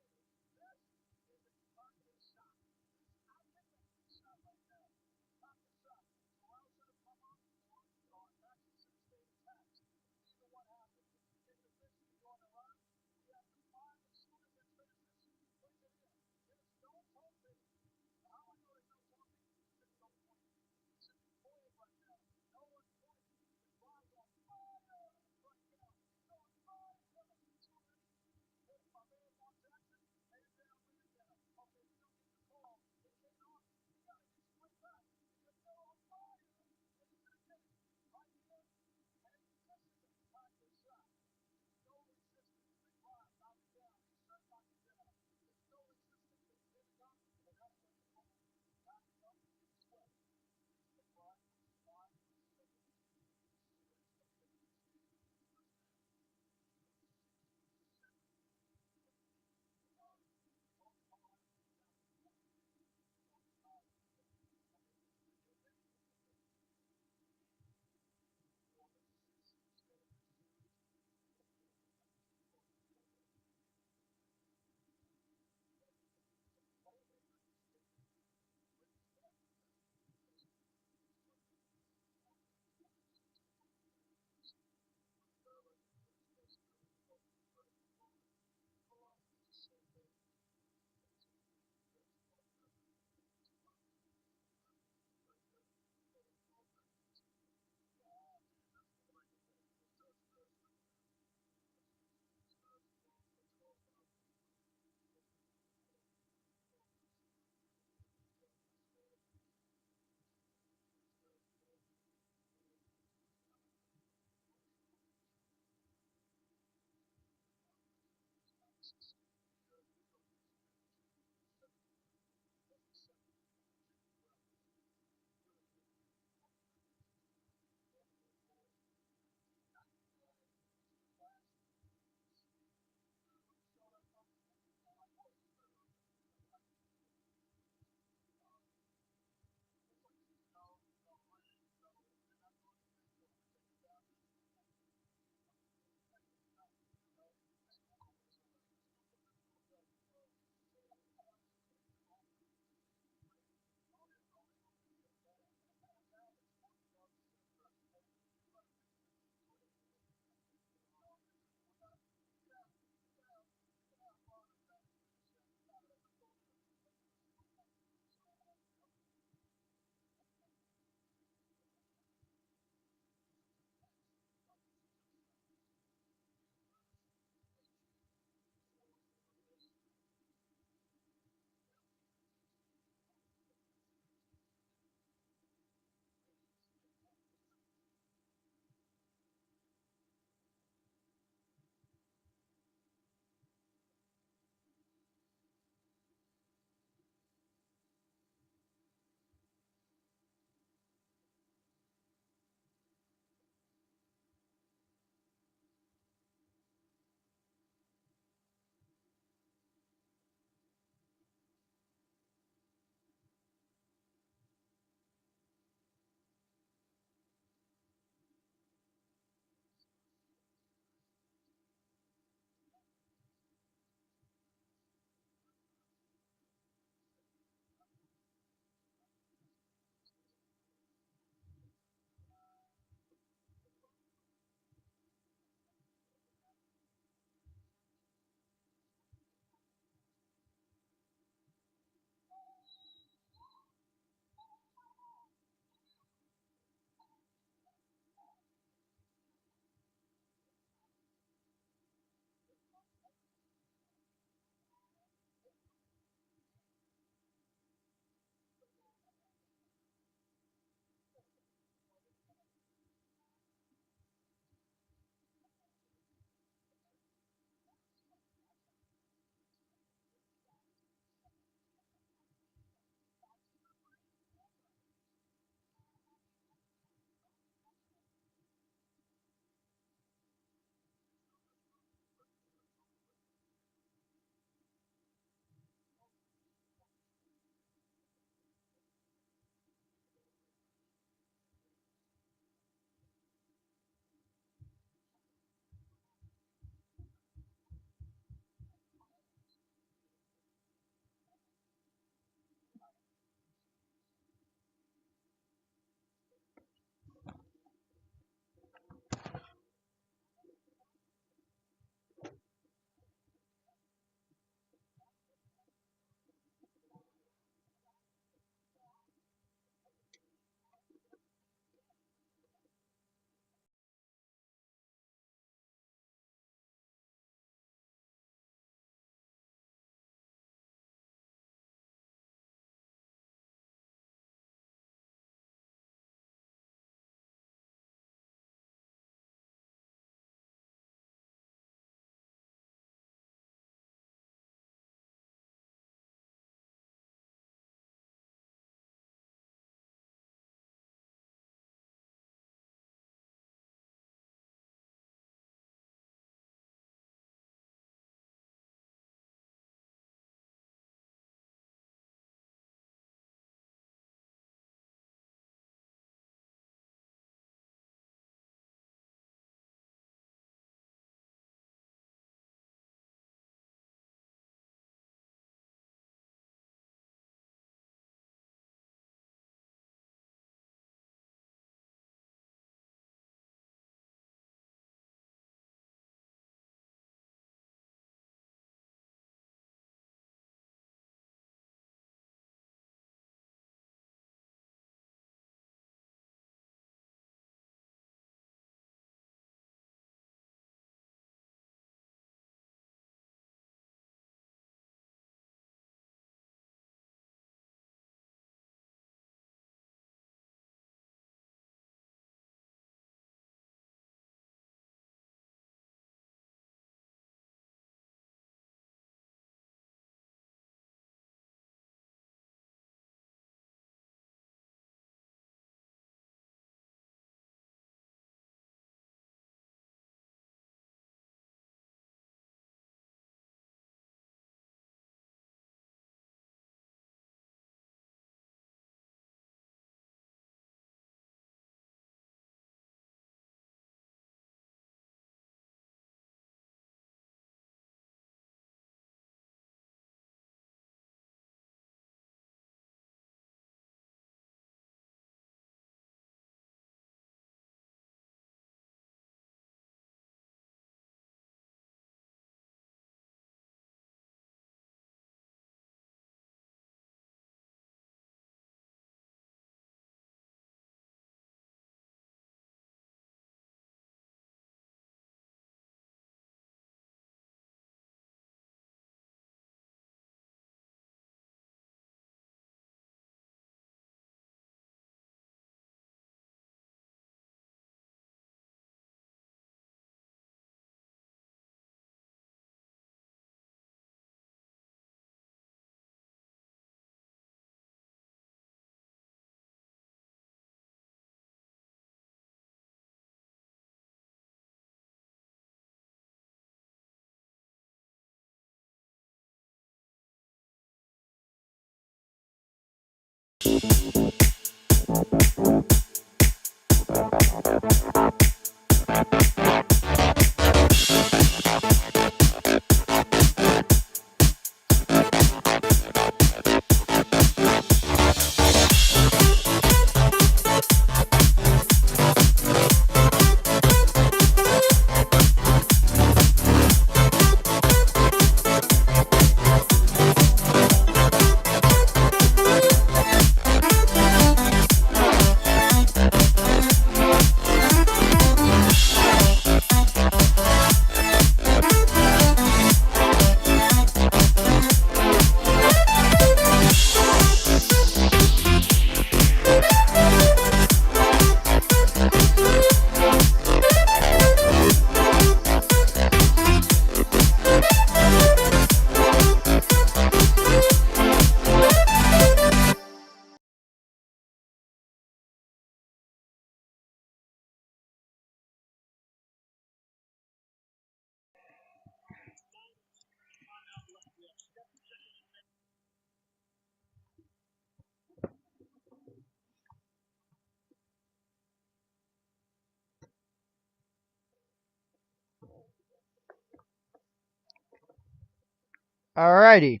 Alrighty.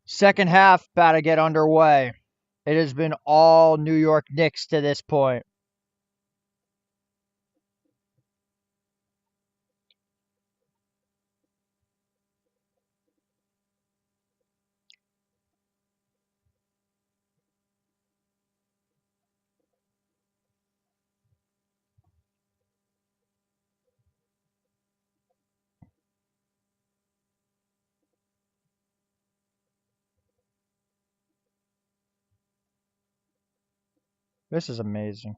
Second half about to get underway. It has been all New York Knicks to this point. This is amazing.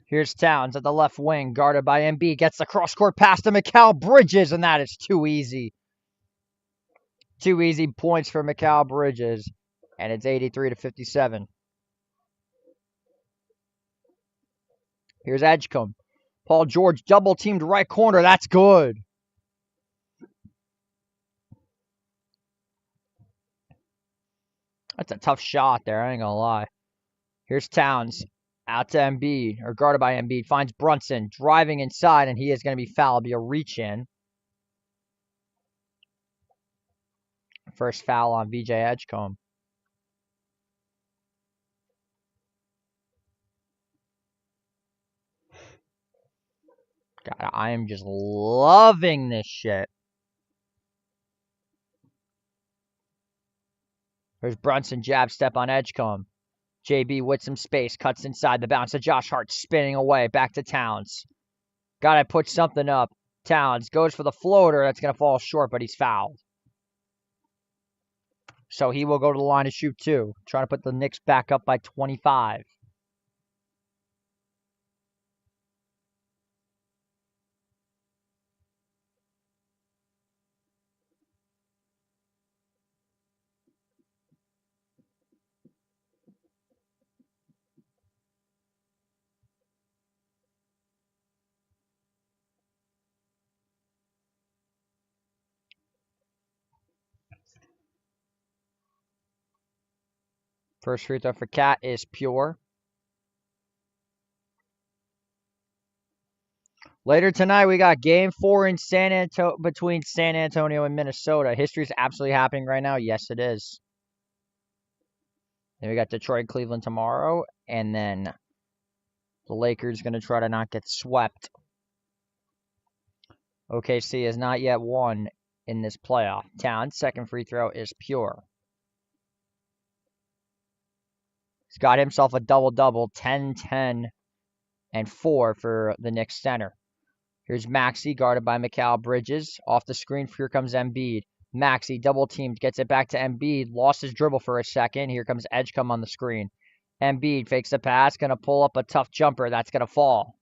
Here's Towns at the left wing, guarded by MB. Gets the cross-court pass to Mikal Bridges, and that is too easy. 2 easy points for Mikal Bridges, and it's 83-57. Here's Edgecombe. Paul George double-teamed right corner. That's good. That's a tough shot there, I ain't gonna lie. Here's Towns. Out to Embiid, or guarded by Embiid. Finds Brunson, driving inside, and he is going to be fouled. Be a reach-in. First foul on VJ Edgecombe. God, I am just loving this shit. There's Brunson, jab step on Edgecombe. JB with some space, cuts inside the bounce to Josh Hart, spinning away, back to Towns. Gotta put something up. Towns goes for the floater, that's gonna fall short, but he's fouled. So he will go to the line to shoot two, trying to put the Knicks back up by 25. First free throw for Cat is pure. Later tonight, we got Game 4 in between San Antonio and Minnesota. History's absolutely happening right now. Yes, it is. Then we got Detroit, Cleveland tomorrow, and then the Lakers going to try to not get swept. OKC has not yet won in this playoff. Towns' second free throw is pure. He's got himself a double-double, 10, 10, and 4 for the Knicks center. Here's Maxey, guarded by Mikal Bridges. Off the screen, here comes Embiid. Maxey, double-teamed, gets it back to Embiid. Lost his dribble for a second. Here comes Edgecombe on the screen. Embiid fakes the pass, going to pull up a tough jumper. That's going to fall.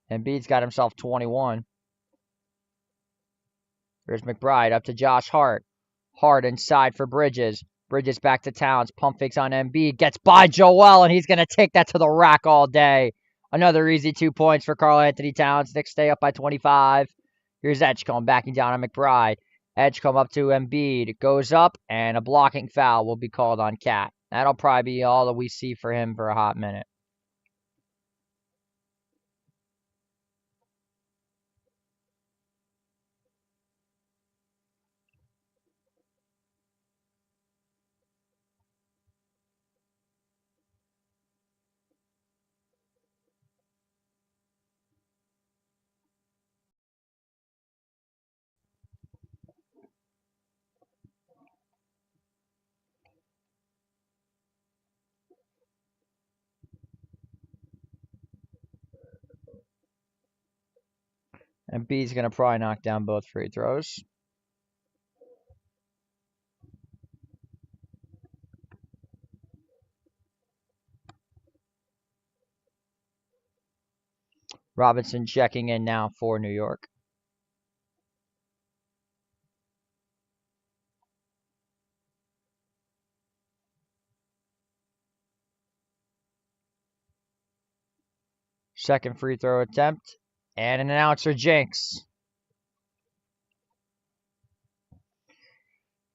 Embiid's got himself 21. Here's McBride up to Josh Hart. Hart inside for Bridges. Bridges back to Towns. Pump fakes on Embiid. Gets by Joel, and he's going to take that to the rack all day. Another easy 2 points for Karl-Anthony Towns. Knicks stay up by 25. Here's Edgecombe backing down on McBride. Edgecombe up to Embiid. Goes up, and a blocking foul will be called on Cat. That'll probably be all that we see for him for a hot minute. Embiid's going to probably knock down both free throws. Robinson checking in now for New York. Second free throw attempt. And an announcer jinx.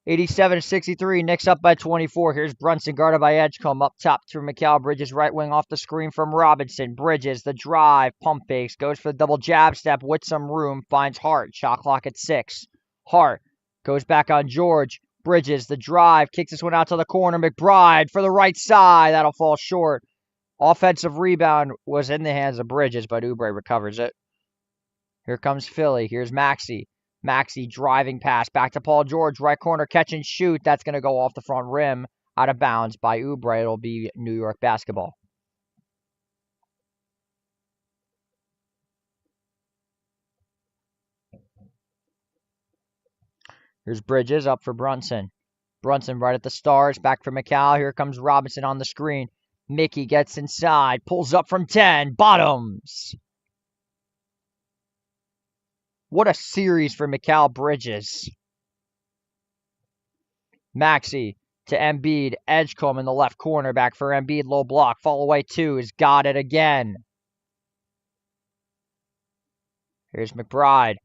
87-63. Knicks up by 24. Here's Brunson guarded by Edgecombe. Up top through Mikal Bridges. Right wing off the screen from Robinson. Bridges, the drive. Pump fakes. Goes for the double jab step with some room. Finds Hart. Shot clock at 6. Hart goes back on George. Bridges, the drive. Kicks this one out to the corner. McBride for the right side. That'll fall short. Offensive rebound was in the hands of Bridges, but Oubre recovers it. Here comes Philly. Here's Maxey. Maxey driving pass back to Paul George. Right corner catch and shoot. That's going to go off the front rim. Out of bounds by Oubre. It'll be New York basketball. Here's Bridges up for Brunson. Brunson right at the stars. Back for Mikal. Here comes Robinson on the screen. Mickey gets inside. Pulls up from 10. Bottoms. What a series for Mikal Bridges. Maxey to Embiid. Edgecombe in the left corner. Back for Embiid. Low block. Fall away 2. Has got it again. Here's McBride.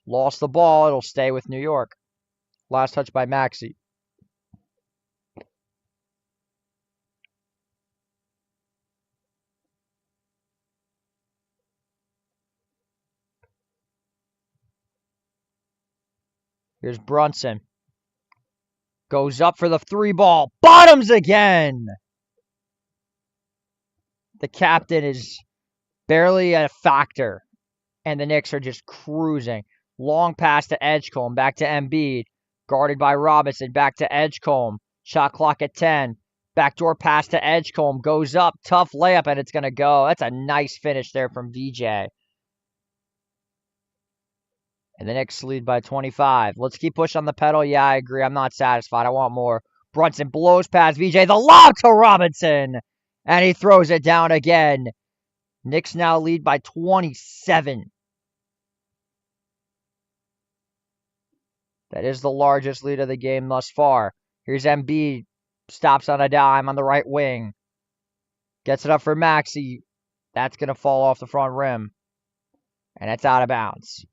Lost the ball. It'll stay with New York. Last touch by Maxey. Here's Brunson. Goes up for the 3 ball. Bottoms again. The captain is barely a factor. And the Knicks are just cruising. Long pass to Edgecombe. Back to Embiid. Guarded by Robinson. Back to Edgecombe. Shot clock at 10. Backdoor pass to Edgecombe. Goes up. Tough layup, and it's going to go. That's a nice finish there from VJ. And the Knicks lead by 25. Let's keep pushing on the pedal. Yeah, I agree. I'm not satisfied. I want more. Brunson blows past VJ. The lob to Robinson. And he throws it down again. Knicks now lead by 27. That is the largest lead of the game thus far. Here's Embiid. Stops on a dime on the right wing. Gets it up for Maxey. That's going to fall off the front rim. And it's out of bounds.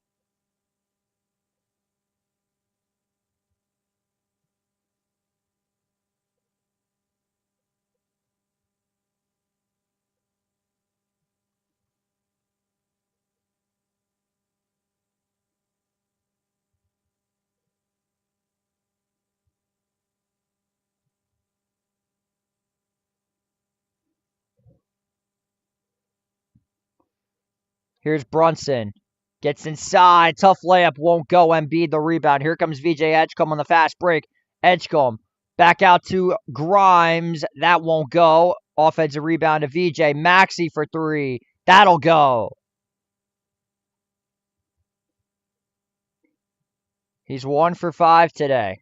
Here's Brunson. Gets inside. Tough layup. Won't go. Embiid the rebound. Here comes VJ Edgecombe on the fast break. Edgecombe. Back out to Grimes. That won't go. Offensive rebound to VJ. Maxey for 3. That'll go. He's 1 for 5 today.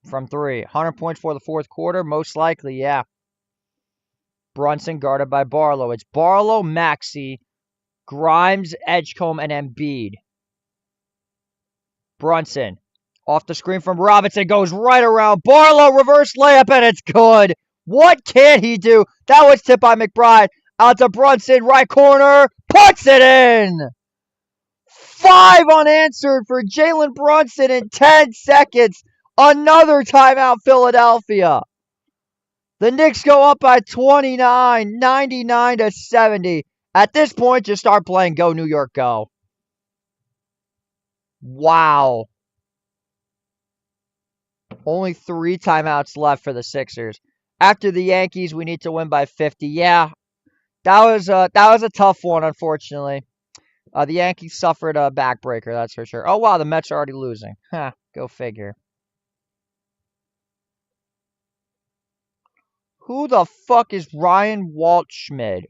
From 3. 100 points for the fourth quarter. Most likely, yeah. Brunson guarded by Barlow. It's Barlow, Maxey, Grimes, Edgecombe, and Embiid. Brunson. Off the screen from Robinson. Goes right around. Barlow. Reverse layup. And it's good. What can he do? That was tipped by McBride. Out to Brunson. Right corner. Puts it in. 5 unanswered for Jalen Brunson in 10 seconds. Another timeout, Philadelphia. The Knicks go up by 29, 99-70. At this point, just start playing Go New York Go. Wow. Only 3 timeouts left for the Sixers. After the Yankees, we need to win by 50. Yeah, that was a tough one, unfortunately. The Yankees suffered a backbreaker, that's for sure. Oh, wow, the Mets are already losing. Huh, go figure. Who the fuck is Ryan Waldschmidt?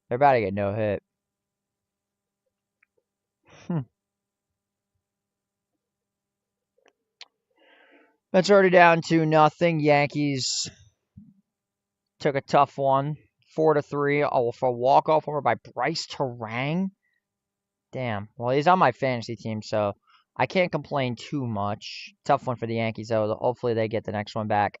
They're about to get no hit. That's already down to nothing. Yankees took a tough one. 4-3. Oh, for a walk-off homer by Bryce Terang. Damn. Well, he's on my fantasy team, so I can't complain too much. Tough one for the Yankees, though. Hopefully they get the next one back.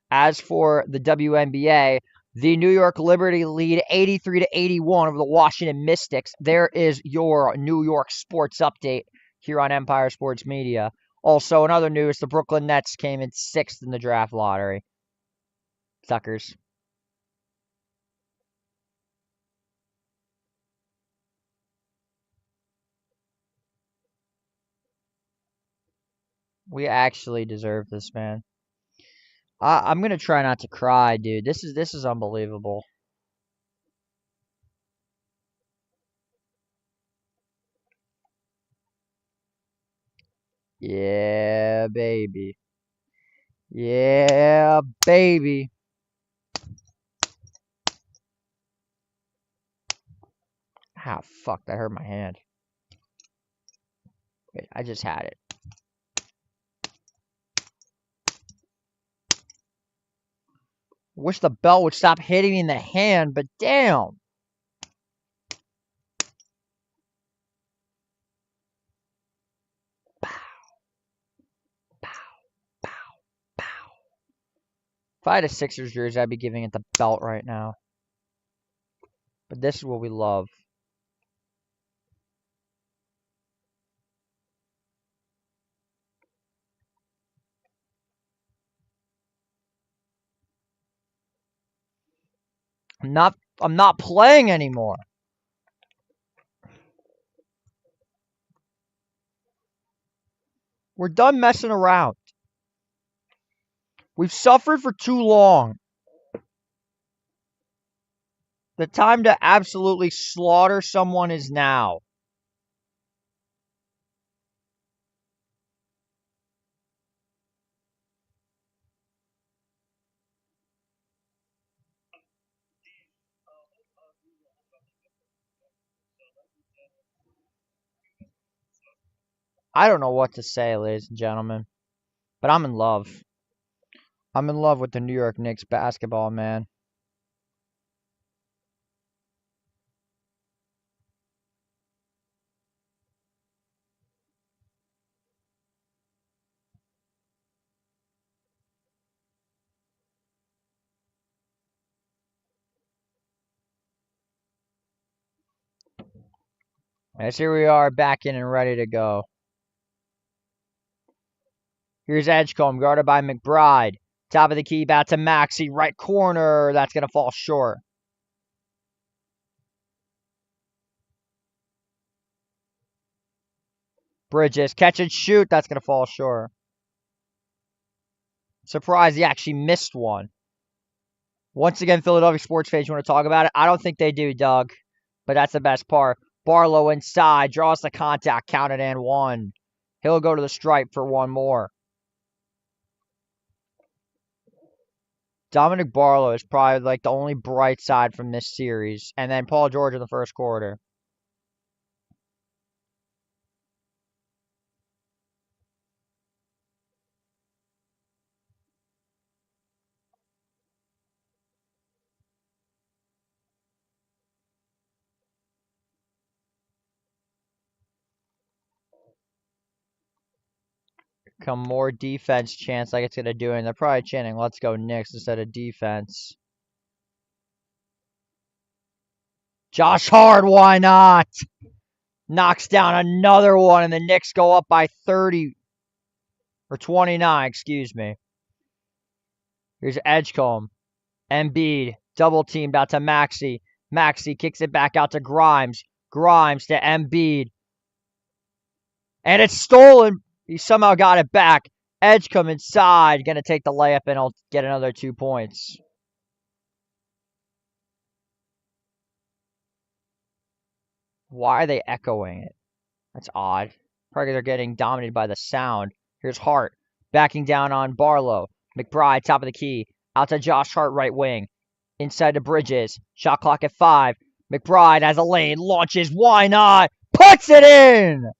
As for the WNBA, the New York Liberty lead 83-81 over the Washington Mystics. There is your New York sports update here on Empire Sports Media. Also, in other news, the Brooklyn Nets came in 6th in the draft lottery. Suckers. We actually deserve this, man. I'm gonna try not to cry, dude. This is unbelievable. Yeah, baby. Yeah, baby. Ah, fuck, that hurt my hand. Wait, I just had it. Wish the belt would stop hitting me in the hand, but damn. Pow, pow, pow, pow. If I had a Sixers jersey, I'd be giving it the belt right now. But this is what we love. I'm not playing anymore. We're done messing around. We've suffered for too long. The time to absolutely slaughter someone is now. I don't know what to say, ladies and gentlemen, but I'm in love. I'm in love with the New York Knicks basketball, man. As here we are, back in and ready to go. Here's Edgecombe, guarded by McBride. Top of the key, back to Maxey. Right corner, that's going to fall short. Bridges, catch and shoot, that's going to fall short. Surprised he actually missed one. Once again, Philadelphia sports fans, you want to talk about it? I don't think they do, Doug. But that's the best part. Barlow inside, draws the contact, counted and 1. He'll go to the stripe for one more. Dominic Barlow is probably like the only bright side from this series. And then Paul George in the first quarter. Come more defense chants like it's going to do, and they're probably chanting, let's go Knicks instead of defense. Josh Hart, why not? Knocks down another one, and the Knicks go up by 30. Or 29, excuse me. Here's Edgecombe. Embiid, double teamed out to Maxey. Maxey kicks it back out to Grimes. Grimes to Embiid. And it's stolen. He somehow got it back. Edgecombe inside. Going to take the layup, and he'll get another 2 points. Why are they echoing it? That's odd. Probably they're getting dominated by the sound. Here's Hart. Backing down on Barlow. McBride, top of the key. Out to Josh Hart, right wing. Inside to Bridges. Shot clock at 5. McBride has a lane. Launches. Why not? Puts it in!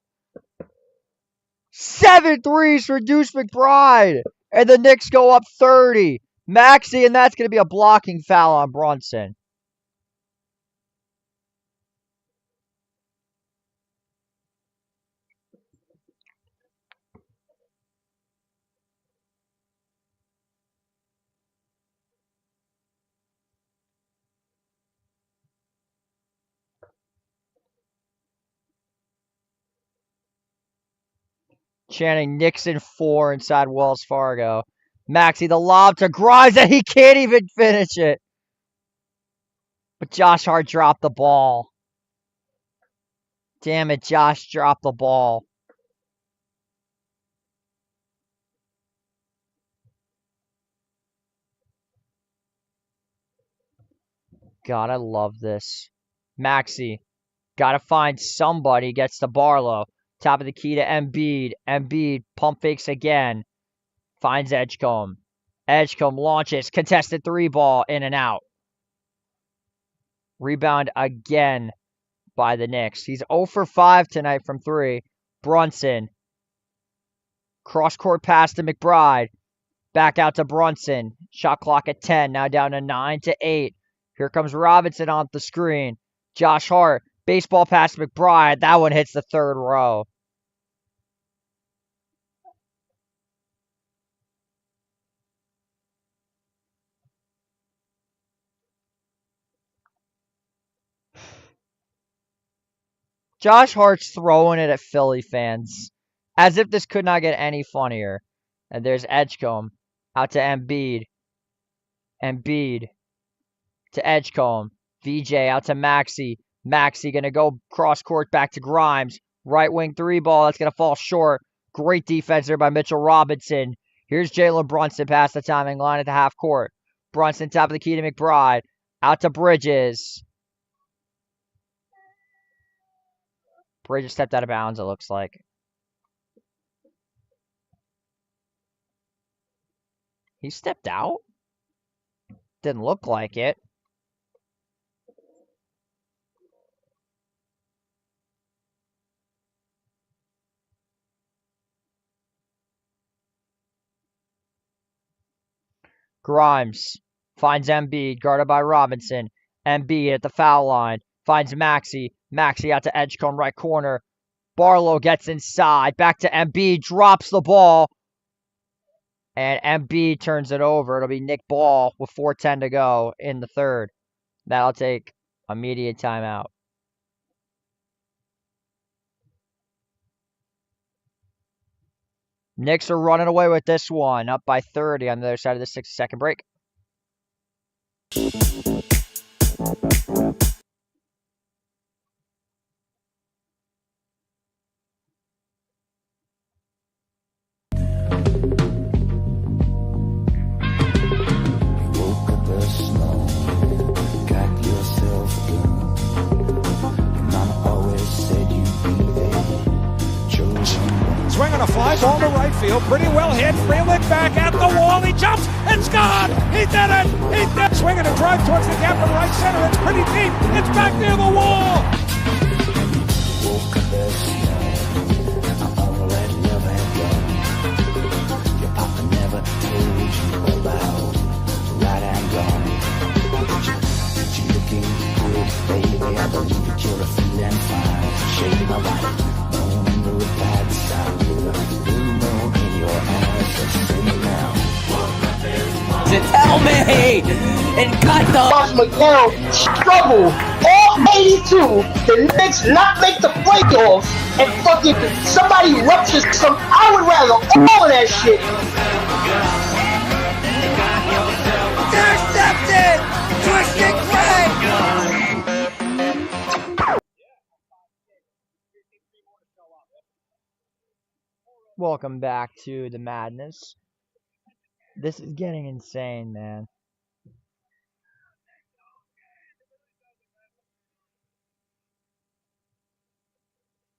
7 threes for Deuce McBride. And the Knicks go up 30. Maxey, and that's going to be a blocking foul on Brunson. Chanting Nixon 4 inside Wells Fargo. Maxey, the lob to Grimes, and he can't even finish it. But Josh Hart dropped the ball. Damn it, Josh dropped the ball. God, I love this. Maxey, gotta find somebody, gets to Barlow. Top of the key to Embiid. Embiid pump fakes again. Finds Edgecombe. Edgecombe launches. Contested 3 ball. In and out. Rebound again by the Knicks. He's 0 for 5 tonight from 3. Brunson. Cross-court pass to McBride. Back out to Brunson. Shot clock at 10. Now down to 9 to 8. Here comes Robinson on the screen. Josh Hart. Baseball pass to McBride. That one hits the 3rd row. Josh Hart's throwing it at Philly fans. As if this could not get any funnier. And there's Edgecombe. Out to Embiid. Embiid. To Edgecombe. VJ out to Maxey. Maxey going to go cross-court back to Grimes. Right wing 3 ball. That's going to fall short. Great defense there by Mitchell Robinson. Here's Jalen Brunson past the timing line at the half court. Brunson top of the key to McBride. Out to Bridges. Bridges stepped out of bounds, it looks like. He stepped out? Didn't look like it. Grimes finds Embiid, guarded by Robinson. Embiid at the foul line. Finds Maxey. Maxey out to Edgecombe, right corner. Barlow gets inside. Back to Embiid. Drops the ball. And Embiid turns it over. It'll be Nick Ball with 4:10 to go in the 3rd. That'll take immediate timeout. Knicks are running away with this one. Up by 30 on the other side of the 6-second break. Swing on a fly ball to right field. Pretty well hit. Freeland back at the wall. He jumps. It's gone. He did it. He did. Swinging a drive towards the gap in right center. It's pretty deep. It's back near the wall. Baby, I believe that you're a feeling fine. Shading my life, known under a bad sound. With a blue moon in your me and cut the. Watch Miguel struggle all 82. The Knicks not make the playoffs and fucking somebody ruptures some. I would rather all of that shit. Intercepted! Twisted Craig! Welcome back to the madness. This is getting insane, man.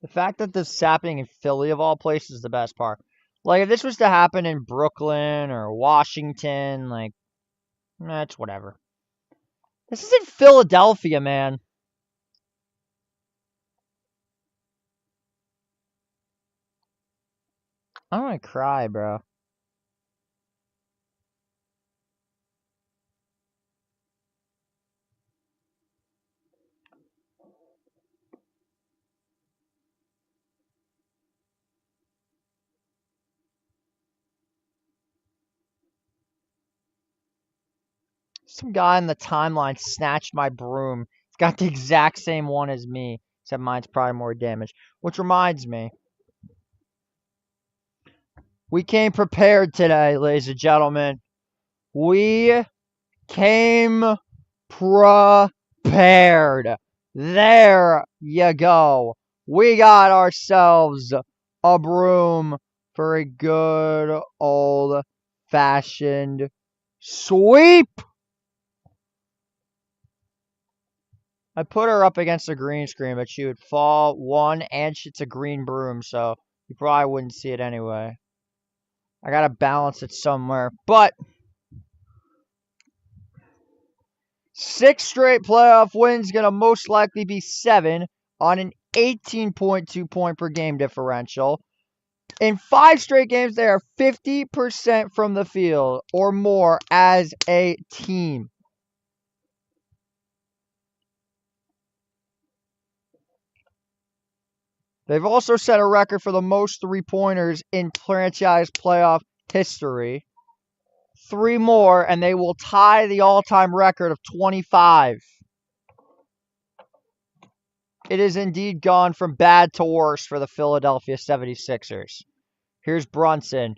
The fact that this is happening in Philly, of all places, is the best part. Like, if this was to happen in Brooklyn or Washington, like, it's whatever. This is in Philadelphia, man. I want to cry, bro. Some guy in the timeline snatched my broom. It's got the exact same one as me, except mine's probably more damaged. Which reminds me, we came prepared today, ladies and gentlemen. We came prepared. There you go. We got ourselves a broom for a good old-fashioned sweep. I put her up against the green screen, but she would fall one, and it's a green broom, so you probably wouldn't see it anyway. I gotta balance it somewhere, but 6 straight playoff wins, gonna most likely be 7 on an 18.2 point per game differential. In 5 straight games, they are 50% from the field or more as a team. They've also set a record for the most 3-pointers in franchise playoff history. 3 more, and they will tie the all-time record of 25. It is indeed gone from bad to worse for the Philadelphia 76ers. Here's Brunson.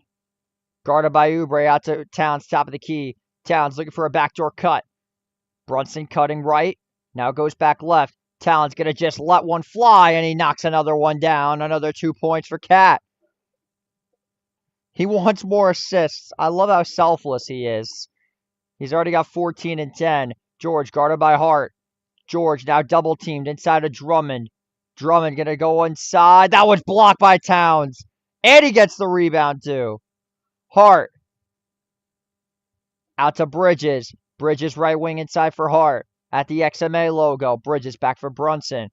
Guarded by Oubre out to Towns, top of the key. Towns looking for a backdoor cut. Brunson cutting right. Now goes back left. Towns going to just let one fly, and he knocks another one down. Another 2 points for Cat. He wants more assists. I love how selfless he is. He's already got 14 and 10. George guarded by Hart. George now double teamed inside of Drummond. Drummond going to go inside. That was blocked by Towns. And he gets the rebound too. Hart. Out to Bridges. Bridges right wing inside for Hart. At the XMA logo. Bridges back for Brunson.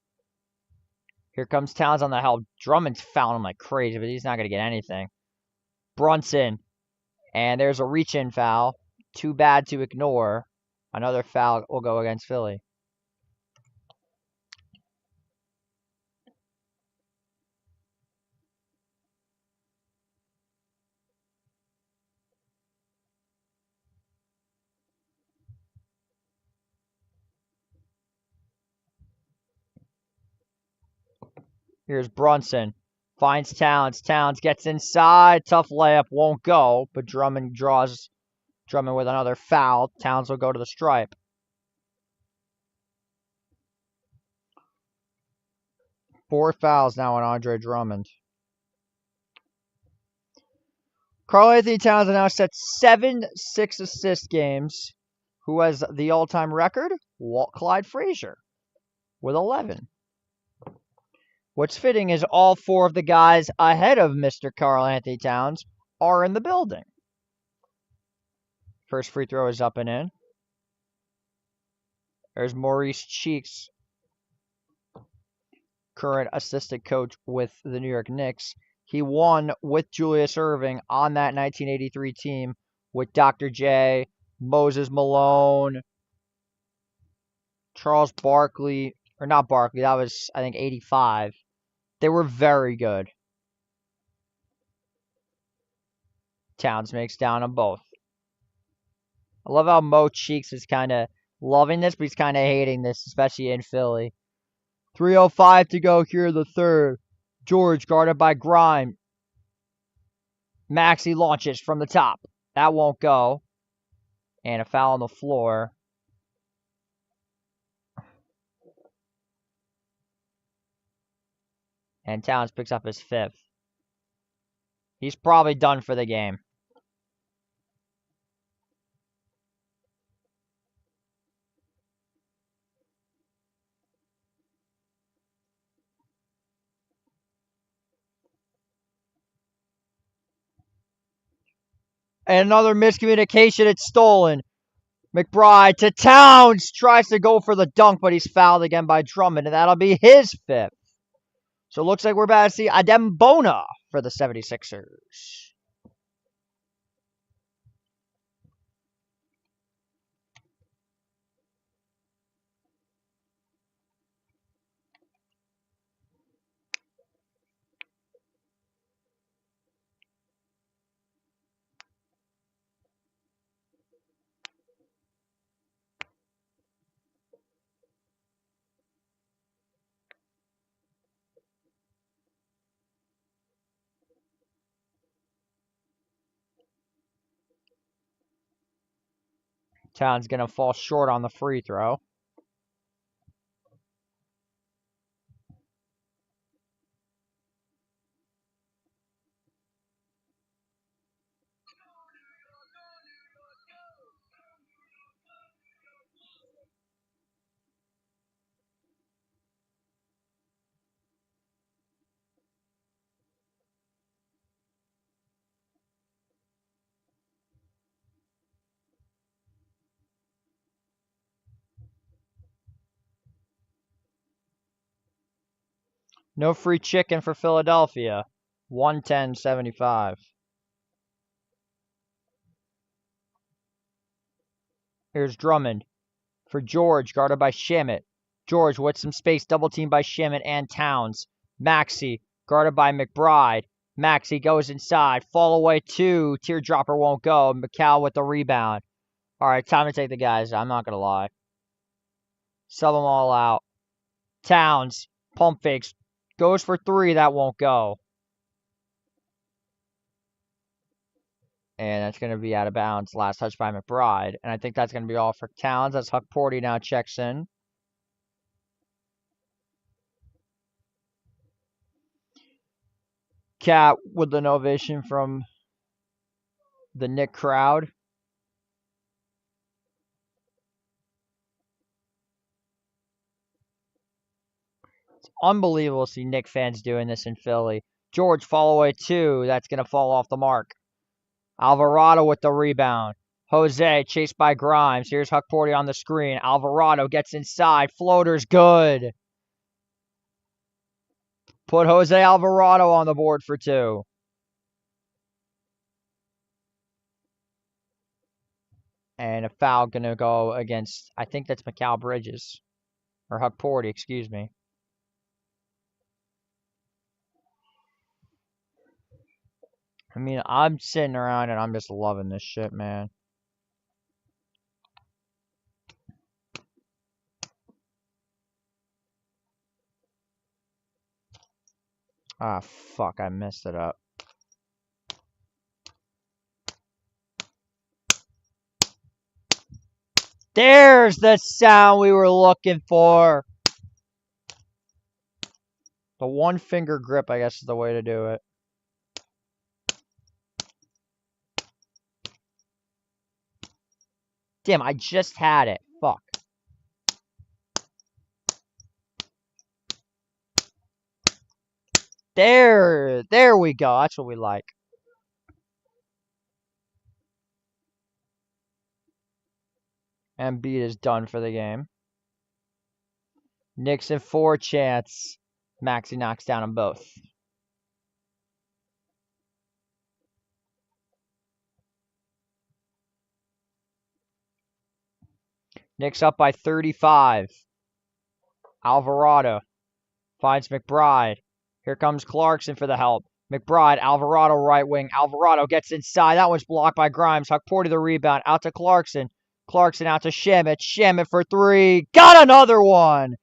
Here comes Towns on the help. Drummond's fouling him like crazy, but he's not going to get anything. Brunson. And there's a reach-in foul. Too bad to ignore. Another foul will go against Philly. Here's Brunson. Finds Towns. Towns gets inside. Tough layup. Won't go. But Drummond draws Drummond with another foul. Towns will go to the stripe. Four fouls now on Andre Drummond. Karl-Anthony Towns has now set 7 6-assist games. Who has the all-time record? Clyde Frazier with 11. What's fitting is all 4 of the guys ahead of Mr. Karl-Anthony Towns are in the building. First free throw is up and in. There's Maurice Cheeks, current assistant coach with the New York Knicks. He won with Julius Erving on that 1983 team with Dr. J, Moses Malone, Charles Barkley, or not Barkley, that was, I think, 85. They were very good. Towns makes down on both. I love how Mo Cheeks is kind of loving this, but he's kind of hating this, especially in Philly. 3:05 to go here in the third. George guarded by Grime. Maxey launches from the top. That won't go. And a foul on the floor. And Towns picks up his 5th. He's probably done for the game. And another miscommunication. It's stolen. McBride to Towns. Tries to go for the dunk, but he's fouled again by Drummond. And that'll be his 5th. So it looks like we're about to see Adembona for the 76ers. Towns going to fall short on the free throw. No free chicken for Philadelphia. 110-75. Here's Drummond for George, guarded by Shamet. George with some space, double teamed by Shamet and Towns. Maxey, guarded by McBride. Maxey goes inside. Fall away 2. Teardropper won't go. McCall with the rebound. All right, time to take the guys. I'm not going to lie. Sub them all out. Towns, pump fakes. Goes for 3. That won't go. And that's going to be out of bounds. Last touch by McBride. And I think that's going to be all for Towns. That's Huck Porty now checks in. Cat with an ovation from the Knick crowd. It's unbelievable to see Knick fans doing this in Philly. George fall away 2. That's going to fall off the mark. Alvarado with the rebound. Jose chased by Grimes. Here's Huck Porty on the screen. Alvarado gets inside. Floater's good. Put Jose Alvarado on the board for 2. And a foul going to go against, I think that's Mikal Bridges. Or Huck Porty, excuse me. I mean, I'm sitting around and I'm just loving this shit, man. Ah, fuck, I messed it up. There's the sound we were looking for. The one finger grip, I guess, is the way to do it. Damn, I just had it. Fuck. There we go. That's what we like. Embiid is done for the game. Knicks in 4 chance. Maxey knocks down them both. Knicks up by 35. Alvarado finds McBride. Here comes Clarkson for the help. McBride, Alvarado right wing. Alvarado gets inside. That one's blocked by Grimes. Huckporty the rebound. Out to Clarkson. Clarkson out to Shamet. Shamet for three. Got another one.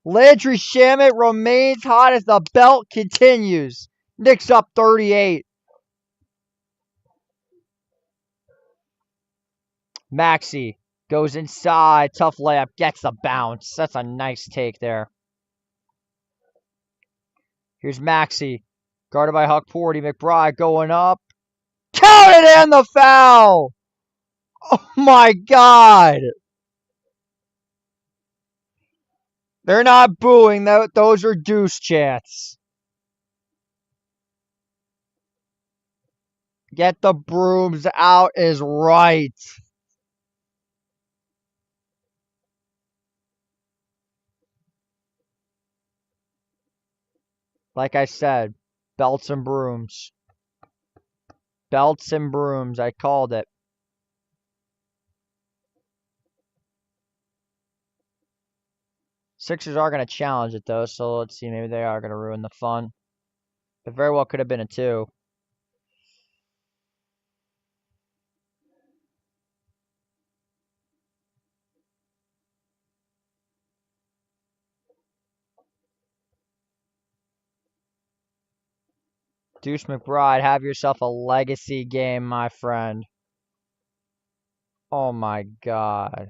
Landry Shamet remains hot as the belt continues. Knicks up 38. Maxey goes inside. Tough layup. Gets the bounce. That's a nice take there. Here's Maxey. Guarded by Huckporty. McBride going up. Counted and the foul! Oh my God! They're not booing. Those are deuce chants. Get the brooms out is right. Like I said, belts and brooms. Belts and brooms. I called it. Sixers are going to challenge it, though, so let's see. Maybe they are going to ruin the fun. It very well could have been a 2. Deuce McBride, have yourself a legacy game, my friend. Oh my God.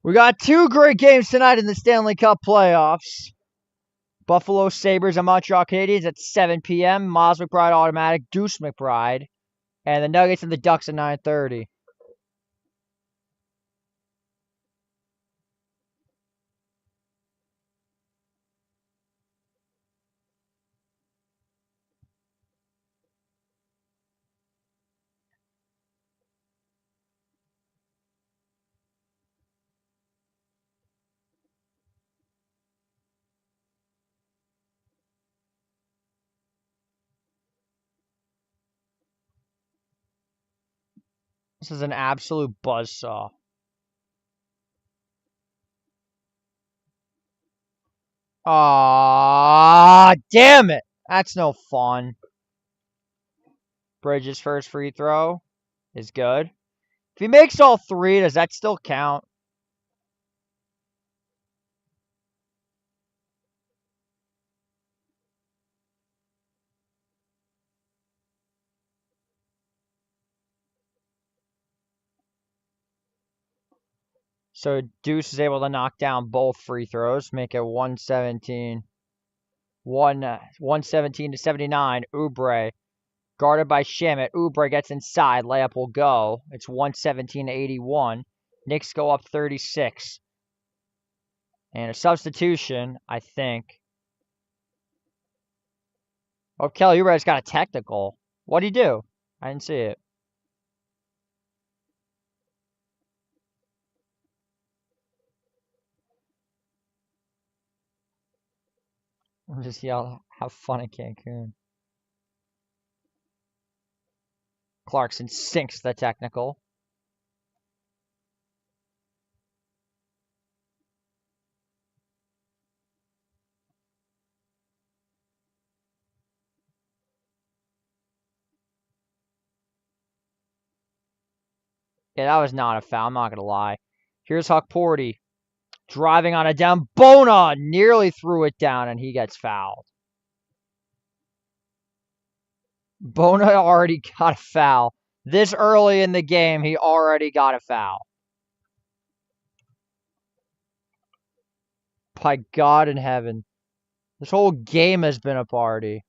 We got 2 great games tonight in the Stanley Cup playoffs. Buffalo Sabres and Montreal Canadiens at 7 p.m. Miles McBride automatic, Deuce McBride. And the Nuggets and the Ducks at 9:30. This is an absolute buzzsaw. Ah, damn it. That's no fun. Bridges' first free throw is good. If he makes all 3, does that still count? So Deuce is able to knock down both free throws, make it 117. 117 to 79. Oubre guarded by Shamet. Oubre gets inside. Layup will go. It's 117 to 81. Knicks go up 36. And a substitution, I think. Oh, Kelly Oubre's got a technical. What'd he do? I didn't see it. I'm just yell, have fun in Cancun. Clarkson sinks the technical. Yeah, that was not a foul. I'm not going to lie. Here's Huckporty. Driving on a down. Bona nearly threw it down, and he gets fouled. Bona already got a foul. This early in the game, he already got a foul. By God in heaven. This whole game has been a party.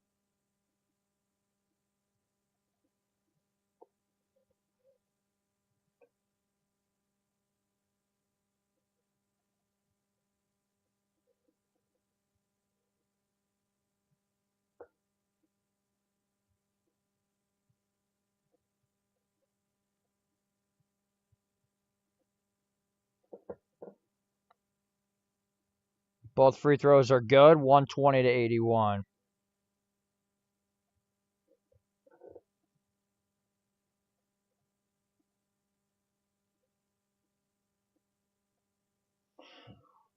Both free throws are good, 120 to 81.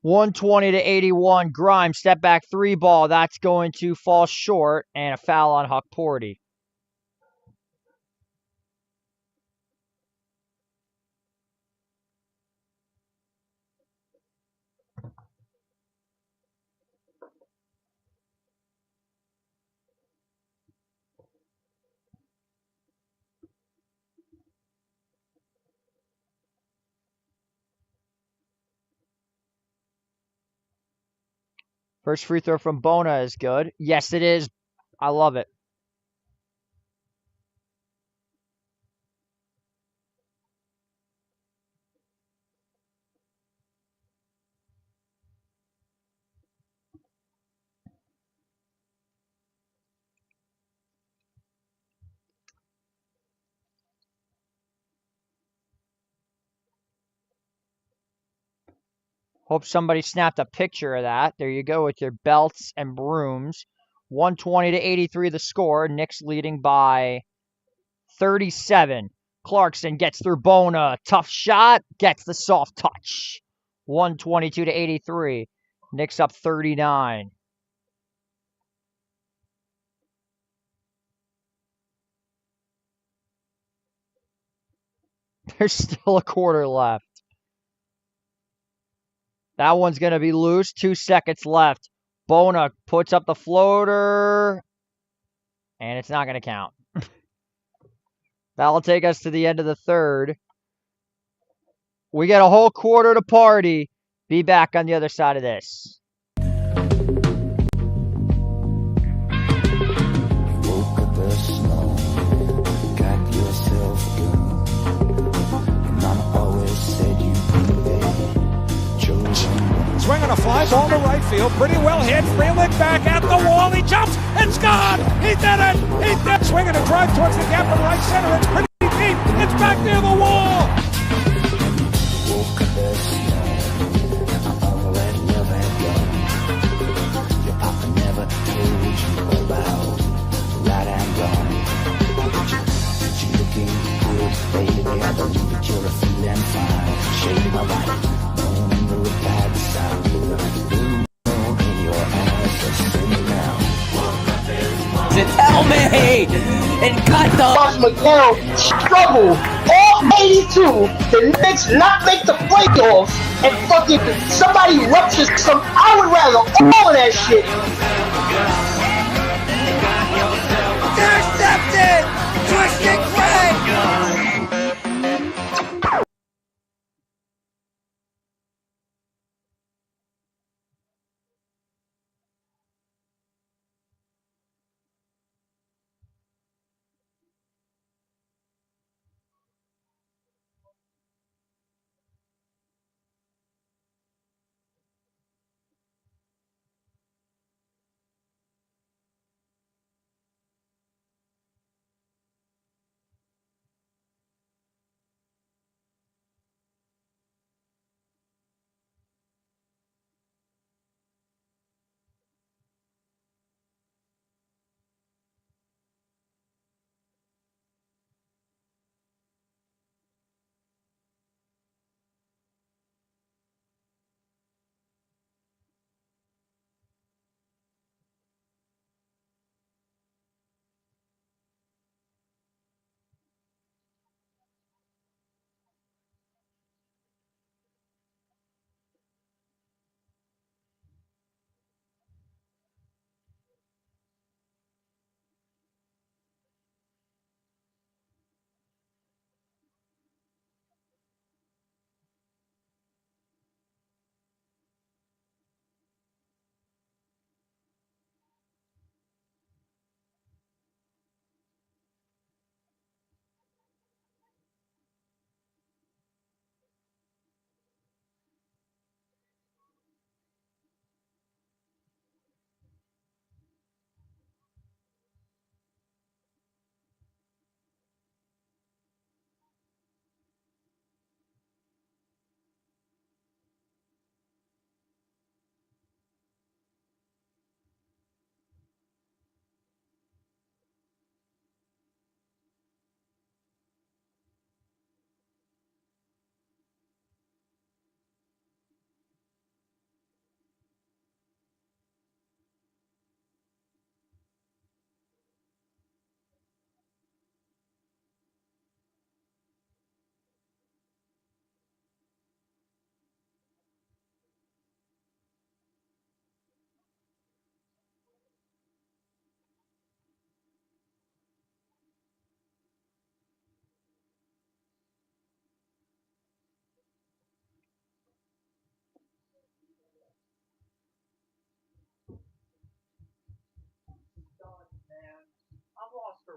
$120 to 81. Grimes, step back three ball. That's going to fall short, and a foul on Huck Porty. First free throw from Bona is good. Yes, it is. I love it. Hope somebody snapped a picture of that. There you go with your belts and brooms. 120 to 83 the score. Knicks leading by 37. Clarkson gets through Bona. Tough shot. Gets the soft touch. 122 to 83. Knicks up 39. There's still a quarter left. That one's going to be loose. 2 seconds left. Bona puts up the floater. And it's not going to count. That'll take us to the end of the third. We got a whole quarter to party. Be back on the other side of this. Woke up the snow, got yourself done. Your mama always said you'd be there, chosen one. Swinging a fly ball to right field, pretty well hit. Freeling back at the wall. He jumps. It's gone. He did it. He did. Swinging a drive towards the gap in right center. It's pretty deep. It's back near the wall. Woke up the snow, all that love had gone. Your papa never told you about right and wrong. But you're looking good, baby. I believe that you're a feeling fine. Shade my light, born under a bad sign. With a blue moon in your eyes, just say me now. Tell me and cut the Ross McCall struggle all 82. The Knicks not make the playoffs and fucking somebody ruptures some. I would rather all of that shit. intercepted! Twisted Craig!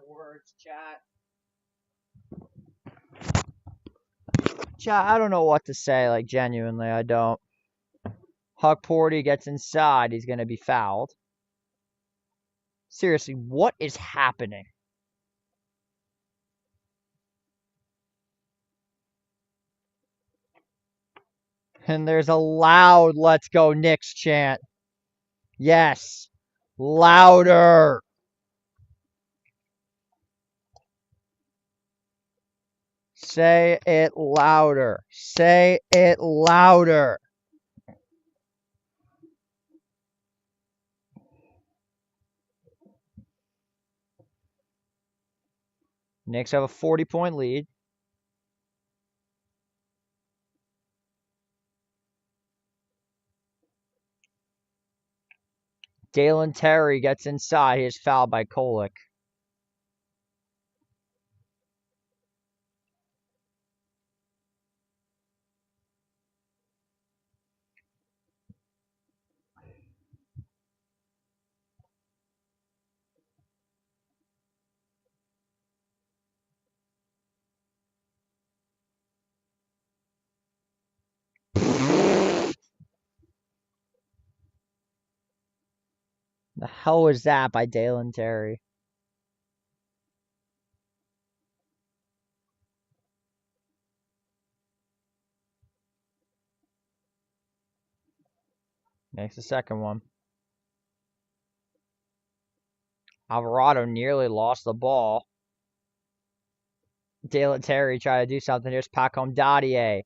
words, chat. Chat, I don't know what to say, like, genuinely, I don't. Huck Porty gets inside, he's going to be fouled. Seriously, what is happening? And there's a loud "Let's go Knicks" chant. Yes. Louder. Say it louder. Say it louder. Knicks have a 40-point lead. Dalen Terry gets inside. He is fouled by Kolek. The hell was that by Dalen Terry? Makes the second one. Alvarado nearly lost the ball. Dalen Terry tried to do something. Here's Pacom Dadier.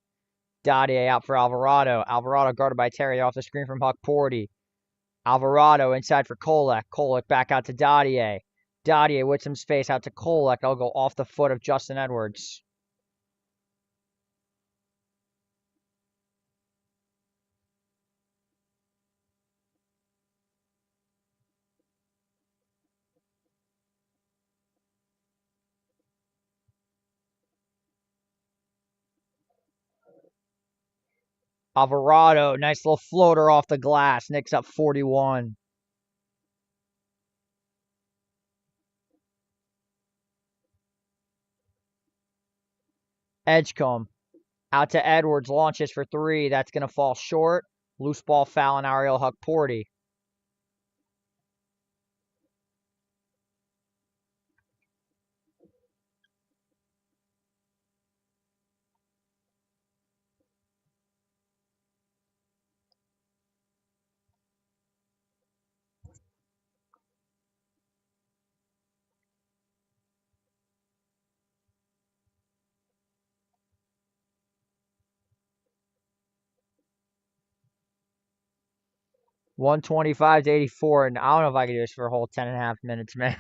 Dadier out for Alvarado. Alvarado guarded by Terry off the screen from Huck Porty. Alvarado inside for Kolek. Kolek back out to Dadier. Dadier with some space out to Kolek. I'll go off the foot of Justin Edwards. Alvarado, nice little floater off the glass. Knicks up 41. Edgecombe out to Edwards, launches for three. That's going to fall short. Loose ball foul on Ariel Huck Porty. $125-84, and I don't know if I can do this for a whole 10.5 minutes, man.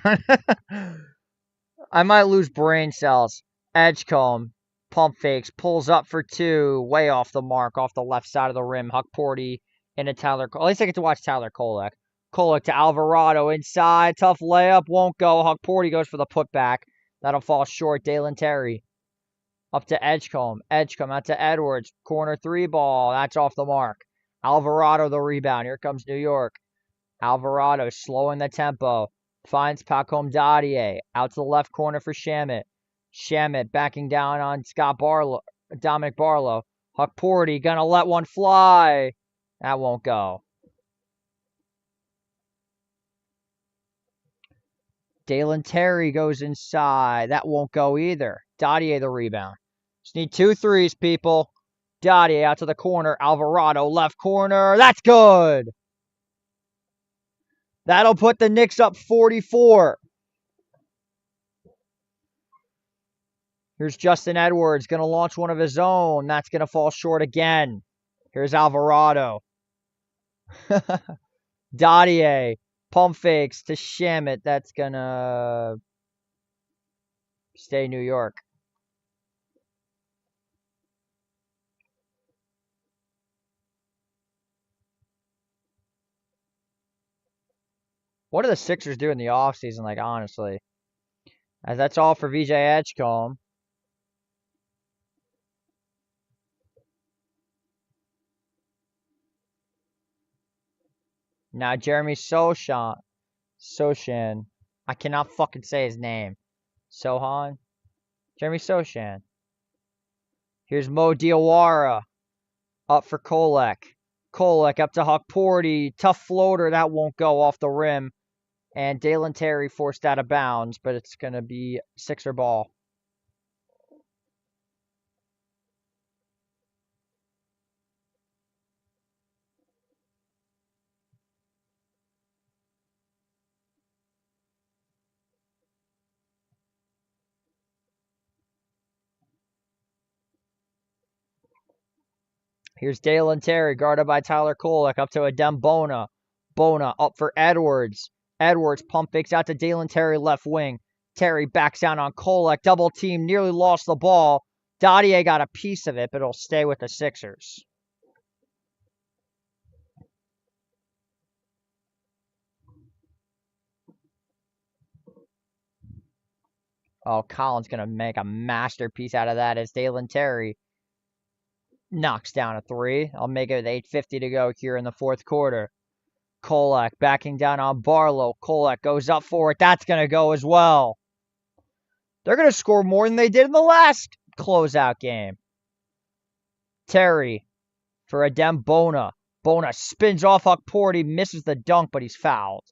I might lose brain cells. Edgecombe, pump fakes, pulls up for two, way off the mark, off the left side of the rim. Huck Porty into Tyler. At least I get to watch Tyler Kolek. Kolek to Alvarado inside, tough layup, won't go. Huck Porty goes for the putback. That'll fall short. Dalen Terry up to Edgecombe. Edgecombe out to Edwards. Corner three ball. That's off the mark. Alvarado the rebound. Here comes New York. Alvarado slowing the tempo. Finds Pacom Dadier. Out to the left corner for Shamit. Shamit backing down on Dominic Barlow. Huck Porty gonna let one fly. That won't go. Dalen Terry goes inside. That won't go either. Dadier the rebound. Just need 2 threes, people. Dadier out to the corner. Alvarado left corner. That's good. That'll put the Knicks up 44. Here's Justin Edwards. Going to launch one of his own. That's going to fall short again. Here's Alvarado. Dadier. Pump fakes to Shamit. That's going to stay New York. What do the Sixers do in the offseason, like, honestly? As that's all for VJ Edgecombe. Now Jeremy Sochan. I cannot fucking say his name. Sohan. Jeremy Sochan. Here's Mo Diawara. Up for Kolek. Kolek up to Hukporty. Tough floater. That won't go off the rim. And Dalen Terry forced out of bounds, but it's going to be Sixer ball. Here's Dalen Terry, guarded by Tyler Kolek, up to Adem Bona. Bona up for Edwards. Edwards pump fakes out to Dalen Terry, left wing. Terry backs down on Kolek, double team, nearly lost the ball. Dottier got a piece of it, but it'll stay with the Sixers. Oh, Collins going to make a masterpiece out of that as Dalen Terry knocks down a three. I'll make it with 8:50 to go here in the fourth quarter. Kolek backing down on Barlow. Kolek goes up for it. That's going to go as well. They're going to score more than they did in the last closeout game. Terry for Adem Bona. Bona spins off Hukporty, misses the dunk, but he's fouled.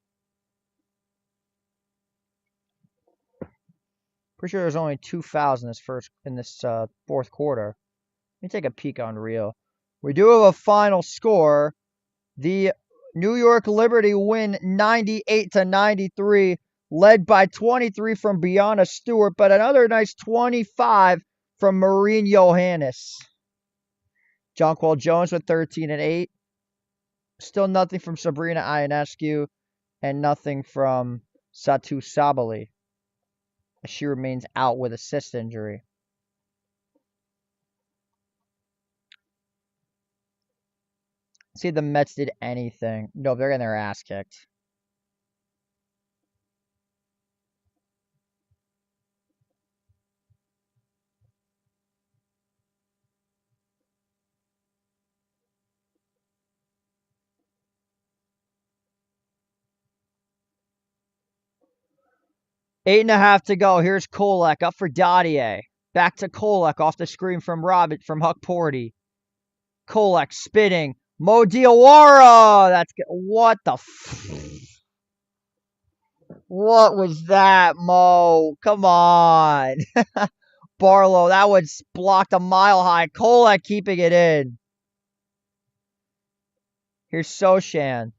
Pretty sure there's only 2 fouls in this fourth quarter. Let me take a peek on Rio. We do have a final score. The New York Liberty win 98-93, led by 23 from Brianna Stewart, but another nice 25 from Maureen Johannes. Jonquel Jones with 13 and 8. Still nothing from Sabrina Ionescu, and nothing from Satu Sabali. She remains out with a cyst injury. See if the Mets did anything. No, they're getting their ass kicked. Eight and a half to go. Here's Kolek up for Dottier. Back to Kolek off the screen from Hukporty. Kolek spitting. Mo Diawara. That's good. What the What was that, Mo? Come on. Barlow, that was blocked a mile high. Kolek keeping it in. Here's Sochan.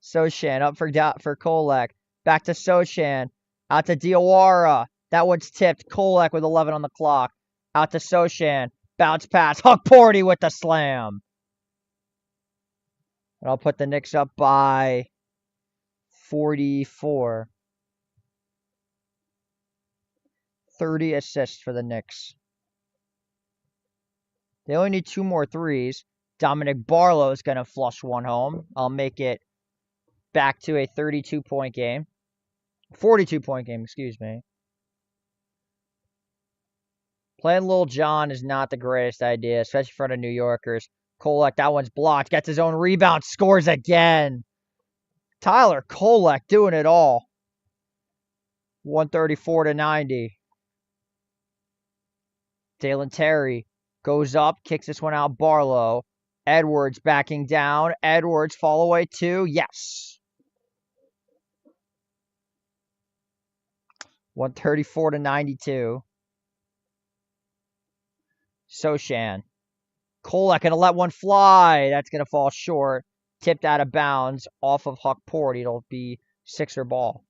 Sochan up for Kolek. Back to Sochan. Out to Diawara. That one's tipped. Kolek with 11 on the clock. Out to Sochan. Bounce pass. Hukporty with the slam. And I'll put the Knicks up by 44. 30 assists for the Knicks. They only need 2 more threes. Dominic Barlow is going to flush one home. I'll make it back to a 32-point game. 42-point game, excuse me. Playing Lil Jon is not the greatest idea, especially in front of New Yorkers. Kolek, that one's blocked. Gets his own rebound. Scores again. Tyler Kolek doing it all. 134-90. Dalen Terry goes up, kicks this one out. Barlow. Edwards backing down. Edwards fall away too. Yes. 134-92. Sochan. Kolek gonna let one fly. That's gonna fall short. Tipped out of bounds off of Hukporty. It'll be Sixer ball.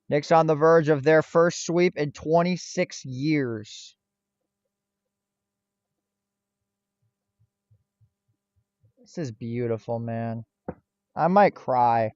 Knicks on the verge of their first sweep in 26 years. This is beautiful, man. I might cry.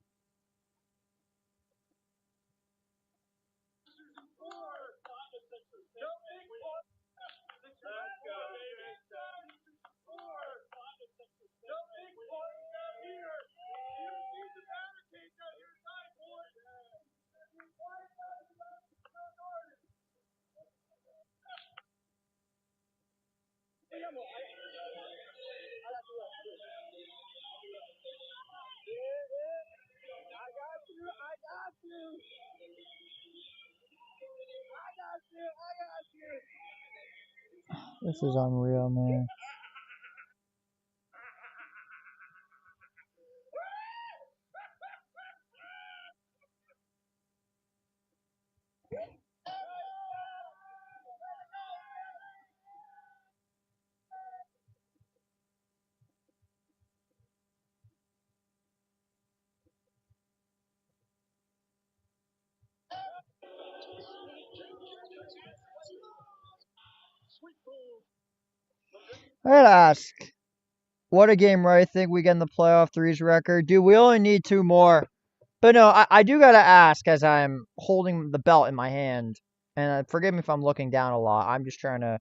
This is unreal, man. I gotta ask, what a game, right? I think we get in the playoff threes record. Dude, we only need 2 more. But no, I do gotta ask as I'm holding the belt in my hand. And forgive me if I'm looking down a lot. I'm just trying to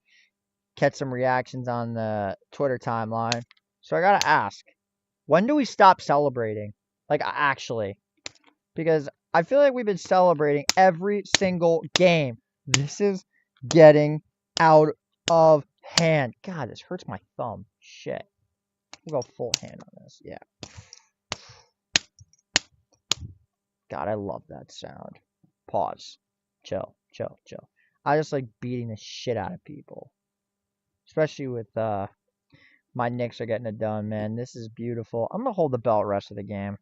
catch some reactions on the Twitter timeline. So I gotta ask, when do we stop celebrating? Like, actually. Because I feel like we've been celebrating every single game. This is getting out of hand. God, this hurts my thumb. Shit. We'll go full hand on this. Yeah. God, I love that sound. Pause. Chill. I just like beating the shit out of people. Especially with my Knicks are getting it done, man. This is beautiful. I'm gonna hold the belt rest of the game.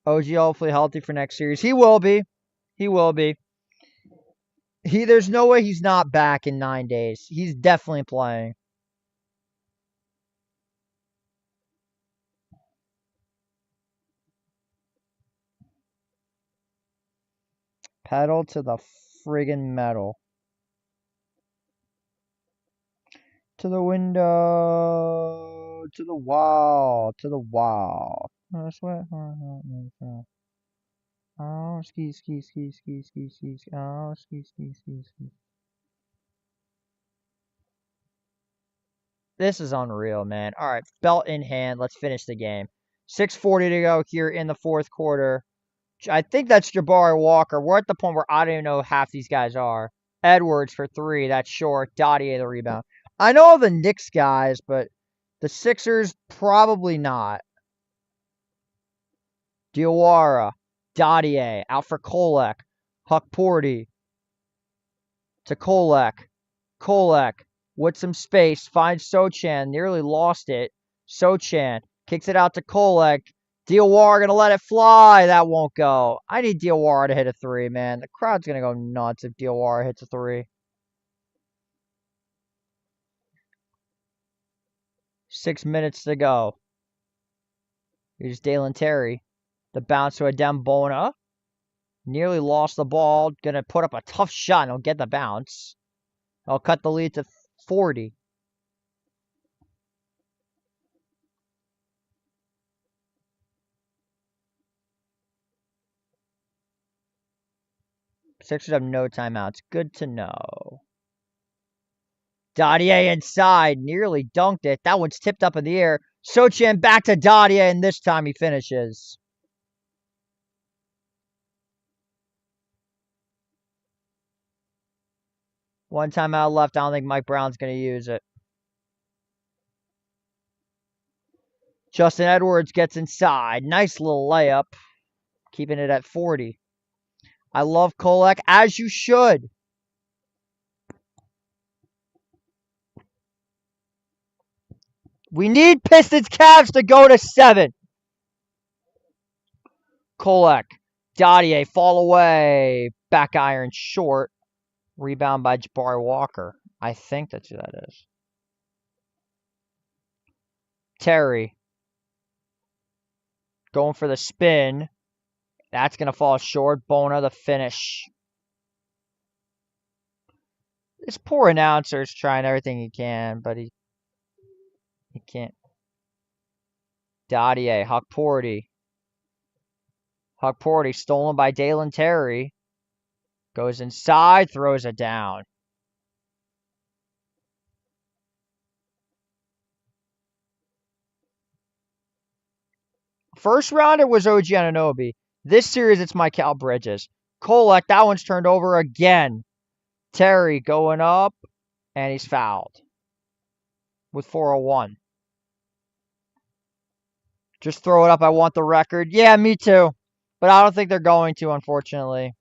OG hopefully healthy for next series. He will be. He will be. There's no way he's not back in 9 days. He's definitely playing. Pedal to the friggin' metal. To the window. To the wall. To the wall. Oh, sweat. Oh, ski. Oh, ski. This is unreal, man. All right, belt in hand. Let's finish the game. 6:40 to go here in the fourth quarter. I think that's Jabari Walker. We're at the point where I don't even know half these guys are. Edwards for 3. That's short. Dottier the rebound. I know the Knicks guys, but the Sixers probably not. Diawara. Dottier. Out for Kolek. Huckporty. To Kolek. Kolek. With some space. Finds Sochan. Nearly lost it. Sochan. Kicks it out to Kolek. Diawara gonna let it fly. That won't go. I need Diawara to hit a 3, man. The crowd's gonna go nuts if Diawara hits a 3. 6 minutes to go. Here's Dalen Terry. The bounce to Adembona. Nearly lost the ball. Gonna put up a tough shot and he'll get the bounce. I'll cut the lead to 40. Sixers have no timeouts. Good to know. Dottier inside. Nearly dunked it. That one's tipped up in the air. Sochan back to Dottier, and this time he finishes. One timeout left. I don't think Mike Brown's going to use it. Justin Edwards gets inside. Nice little layup. Keeping it at 40. I love Kolek, as you should. We need Pistons Cavs to go to 7. Kolek. Dottier fall away. Back iron short. Rebound by Jabari Walker. I think that's who that is. Terry. Going for the spin. That's going to fall short. Bona the finish. This poor announcer is trying everything he can, but he can't. Dadier, Huckporty. Huckporty stolen by Dalen Terry. Goes inside, throws it down. First round, it was OG Anunoby. This series, it's Mikal Bridges. Kolek, that one's turned over again. Terry going up, and he's fouled with 4:01. Just throw it up. I want the record. Yeah, me too. But I don't think they're going to, unfortunately.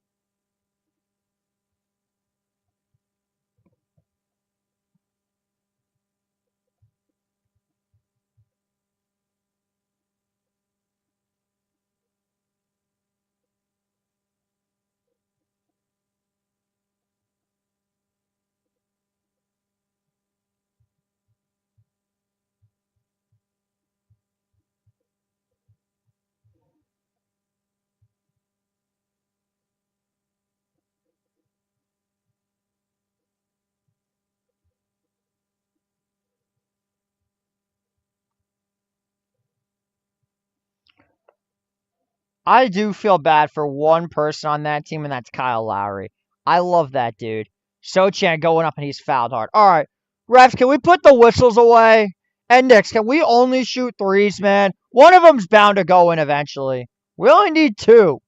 I do feel bad for one person on that team, and that's Kyle Lowry. I love that dude. Sochan going up, and he's fouled hard. All right, refs, can we put the whistles away? And Knicks, can we only shoot threes, man? One of them's bound to go in eventually. We only need 2.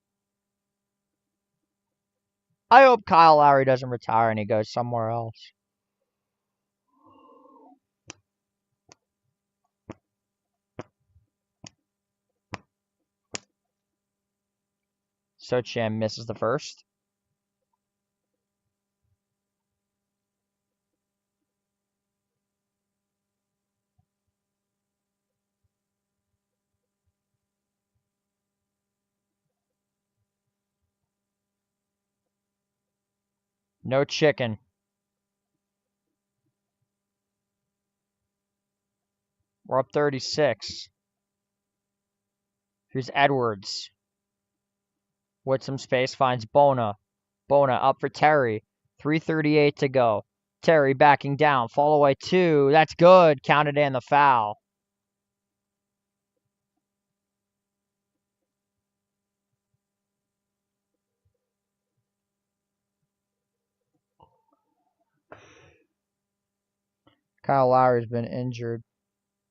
I hope Kyle Lowry doesn't retire and he goes somewhere else. Sochan misses the first. No chicken. We're up 36. Here's Edwards. With some space, finds Bona. Bona up for Terry. 3:38 to go. Terry backing down. Fall away 2. That's good. Counted in the foul. Kyle Lowry's been injured.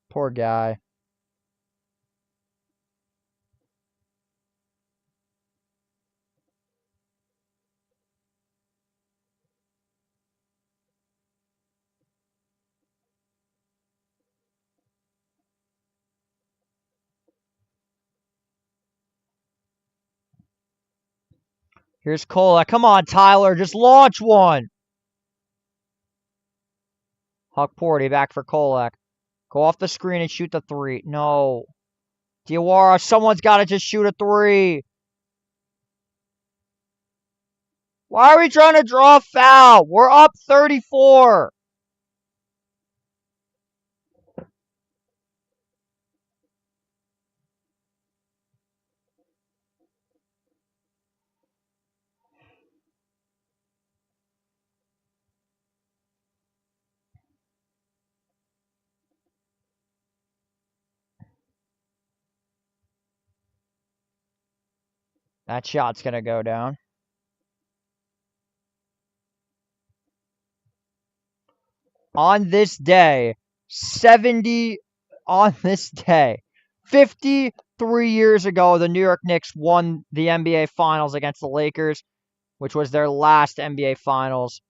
Poor guy. Here's Kolek. Come on, Tyler. Just launch one. Huckporty back for Kolek. Go off the screen and shoot the 3. No. Diawara, someone's got to just shoot a 3. Why are we trying to draw a foul? We're up 34. That shot's going to go down. On this day, 53 years ago, the New York Knicks won the NBA Finals against the Lakers, which was their last NBA Finals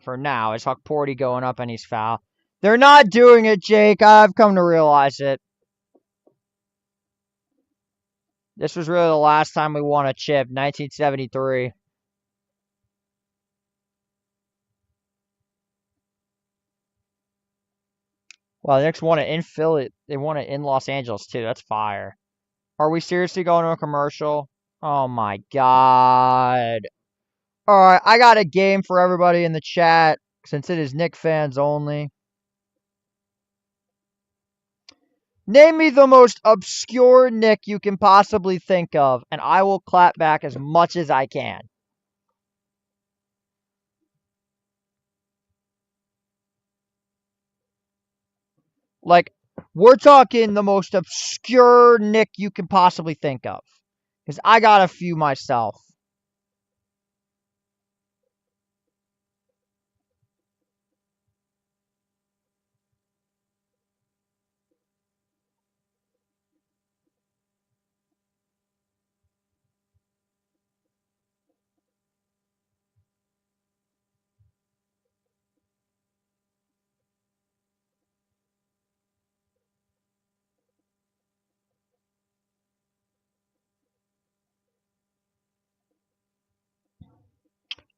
for now. Is Huckporty going up and he's foul? They're not doing it, Jake. I've come to realize it. This was really the last time we won a chip, 1973. Well, the Knicks won it in Philly. They won it in Los Angeles, too. That's fire. Are we seriously going to a commercial? Oh, my God. All right, I got a game for everybody in the chat, since it is Knicks fans only. Name me the most obscure Nick you can possibly think of, and I will clap back as much as I can. Like, we're talking the most obscure Nick you can possibly think of. Because I got a few myself.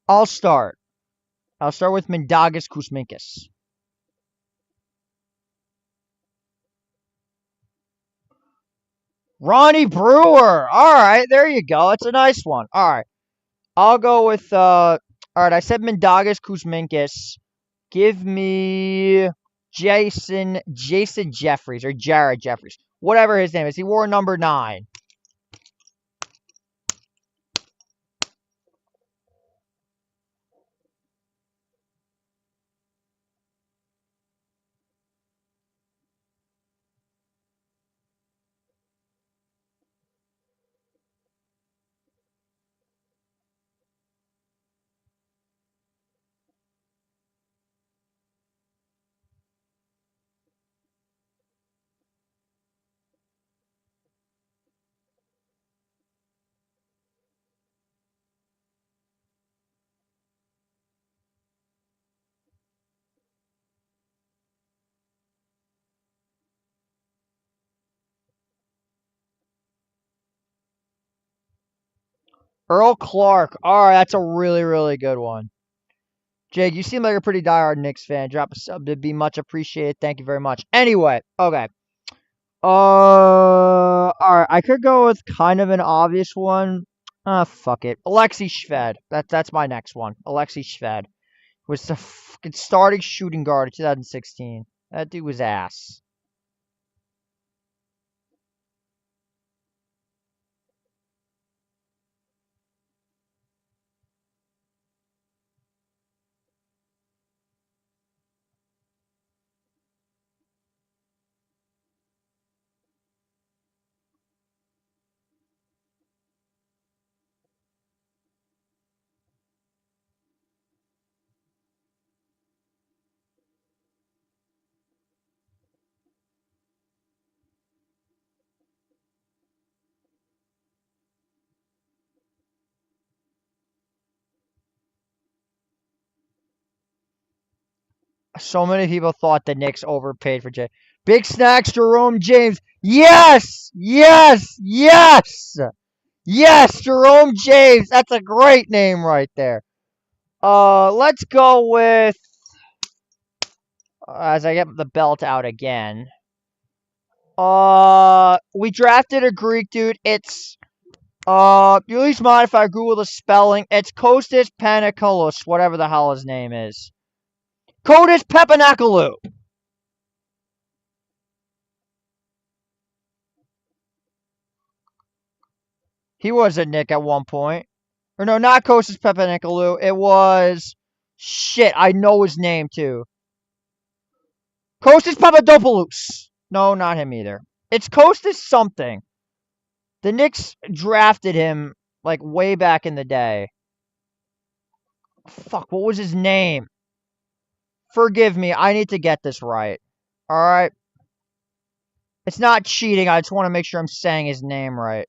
I'll start. I'll start with Mindaugas Kuzminskas. Ronnie Brewer. All right, there you go. It's a nice one. All right. I'll go with all right, I said Mindaugas Kuzminskas. Give me Jason Jeffries or Jared Jeffries. Whatever his name is. He wore number 9. Earl Clark. All right, that's a really, really good one. Jake, you seem like a pretty diehard Knicks fan. Drop a sub. It'd be much appreciated. Thank you very much. Anyway, okay. All right. I could go with kind of an obvious one. Fuck it. Alexei Shved. That's my next one. Alexei Shved was the fucking starting shooting guard in 2016. That dude was ass. So many people thought the Knicks overpaid for Jay. Big Snacks, Jerome James. Yes! Yes! Yes! Yes! Jerome James. That's a great name right there. Let's go with, as I get the belt out again. We drafted a Greek dude. It's, you at least mind if I Google the spelling. It's Kostas Panikoulis, whatever the hell his name is. Kostas Papanikolaou. He was a Nick at one point. Or no, not Kostas Papanikolaou. It was, shit, I know his name too. Kostas Papadopoulos. No, not him either. It's Kostas something. The Knicks drafted him, like, way back in the day. Fuck, what was his name? Forgive me, I need to get this right. Alright? It's not cheating, I just want to make sure I'm saying his name right.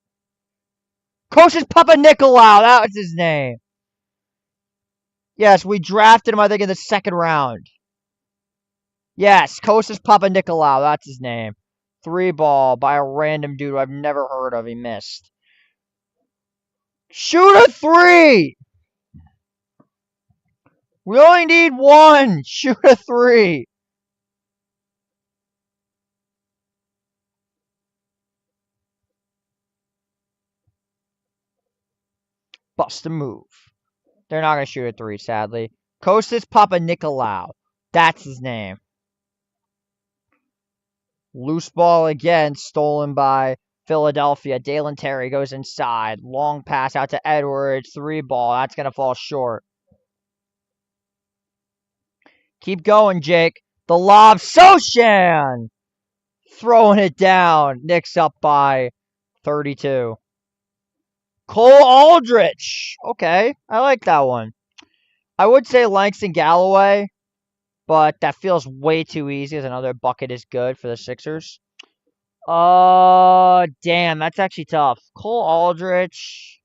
Kostas Papanikolaou, that was his name. Yes, we drafted him, I think, in the second round. Yes, Kostas Papanikolaou, that's his name. 3-ball by a random dude I've never heard of, he missed. Shoot a 3! We only need 1! Shoot a 3! Bust a move. They're not going to shoot a 3, sadly. Kostas Papanikolaou. That's his name. Loose ball again, stolen by Philadelphia. Dalen Terry goes inside. Long pass out to Edwards. 3-ball. That's going to fall short. Keep going, Jake. The lob. Sochan! Throwing it down. Knicks up by 32. Cole Aldrich. Okay, I like that one. I would say Langston Galloway, but that feels way too easy as another bucket is good for the Sixers. Damn, that's actually tough. Cole Aldrich.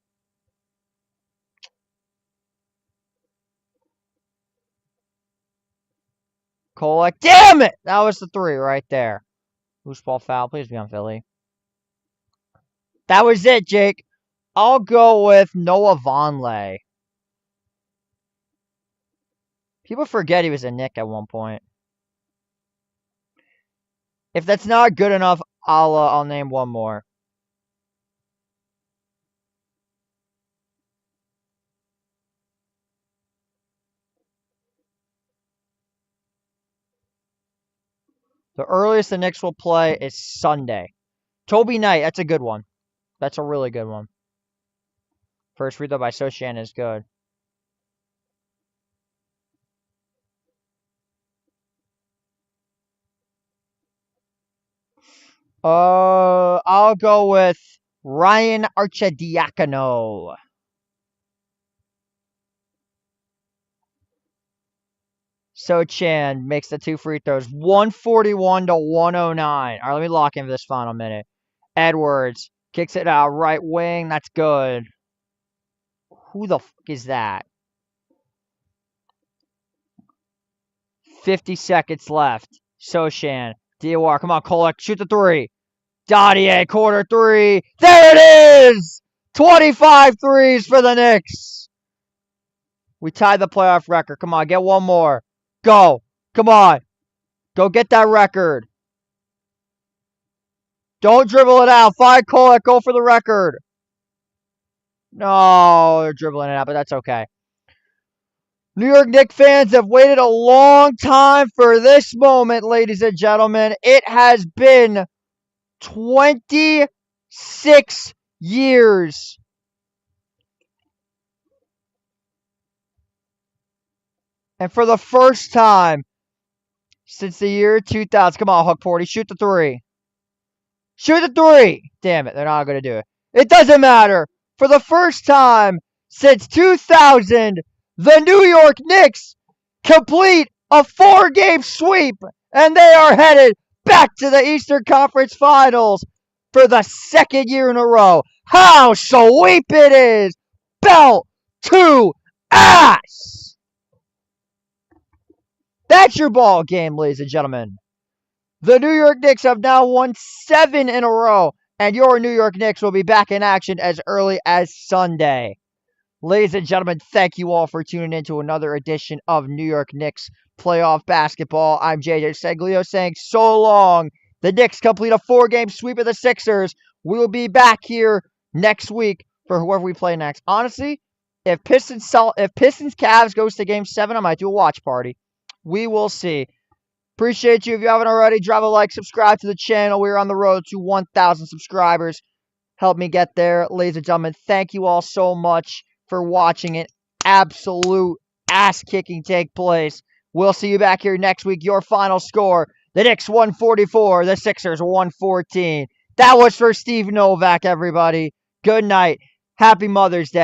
Kolek. Damn it! That was the 3 right there. Loose ball foul. Please be on Philly. That was it, Jake. I'll go with Noah Vonleh. People forget he was a Knick at one point. If that's not good enough, I'll name one more. The earliest the Knicks will play is Sunday. Toby Knight, that's a good one. That's a really good one. First free throw by Sochan is good. I'll go with Ryan Arcidiacono. Sochan makes the 2 free throws. 141 to 109. All right, let me lock in for this final minute. Edwards kicks it out right wing. That's good. Who the fuck is that? 50 seconds left. Sochan. Diawara. Come on, Kolek. Shoot the 3. Dottier. Quarter 3. There it is! 25 threes for the Knicks. We tied the playoff record. Come on, get one more. Go. Come on. Go get that record. Don't dribble it out. Find Kolek. Go for the record. No, they're dribbling it out, but that's okay. New York Knicks fans have waited a long time for this moment, ladies and gentlemen. It has been 26 years. And for the first time since the year 2000, come on, Huck Porty, shoot the 3. Shoot the 3! Damn it, they're not going to do it. It doesn't matter. For the first time since 2000, the New York Knicks complete a 4-game sweep, and they are headed back to the Eastern Conference Finals for the 2nd year in a row. How sweep it is! Belt to ass! That's your ball game, ladies and gentlemen. The New York Knicks have now won 7 in a row, and your New York Knicks will be back in action as early as Sunday. Ladies and gentlemen, thank you all for tuning in to another edition of New York Knicks Playoff Basketball. I'm JJ Seglio saying so long. The Knicks complete a 4-game sweep of the Sixers. We will be back here next week for whoever we play next. Honestly, if Pistons Cavs goes to Game 7, I might do a watch party. We will see. Appreciate you. If you haven't already, drop a like, subscribe to the channel. We're on the road to 1,000 subscribers. Help me get there. Ladies and gentlemen, thank you all so much for watching an absolute ass-kicking take place. We'll see you back here next week. Your final score, the Knicks 144, the Sixers 114. That was for Steve Novak, everybody. Good night. Happy Mother's Day.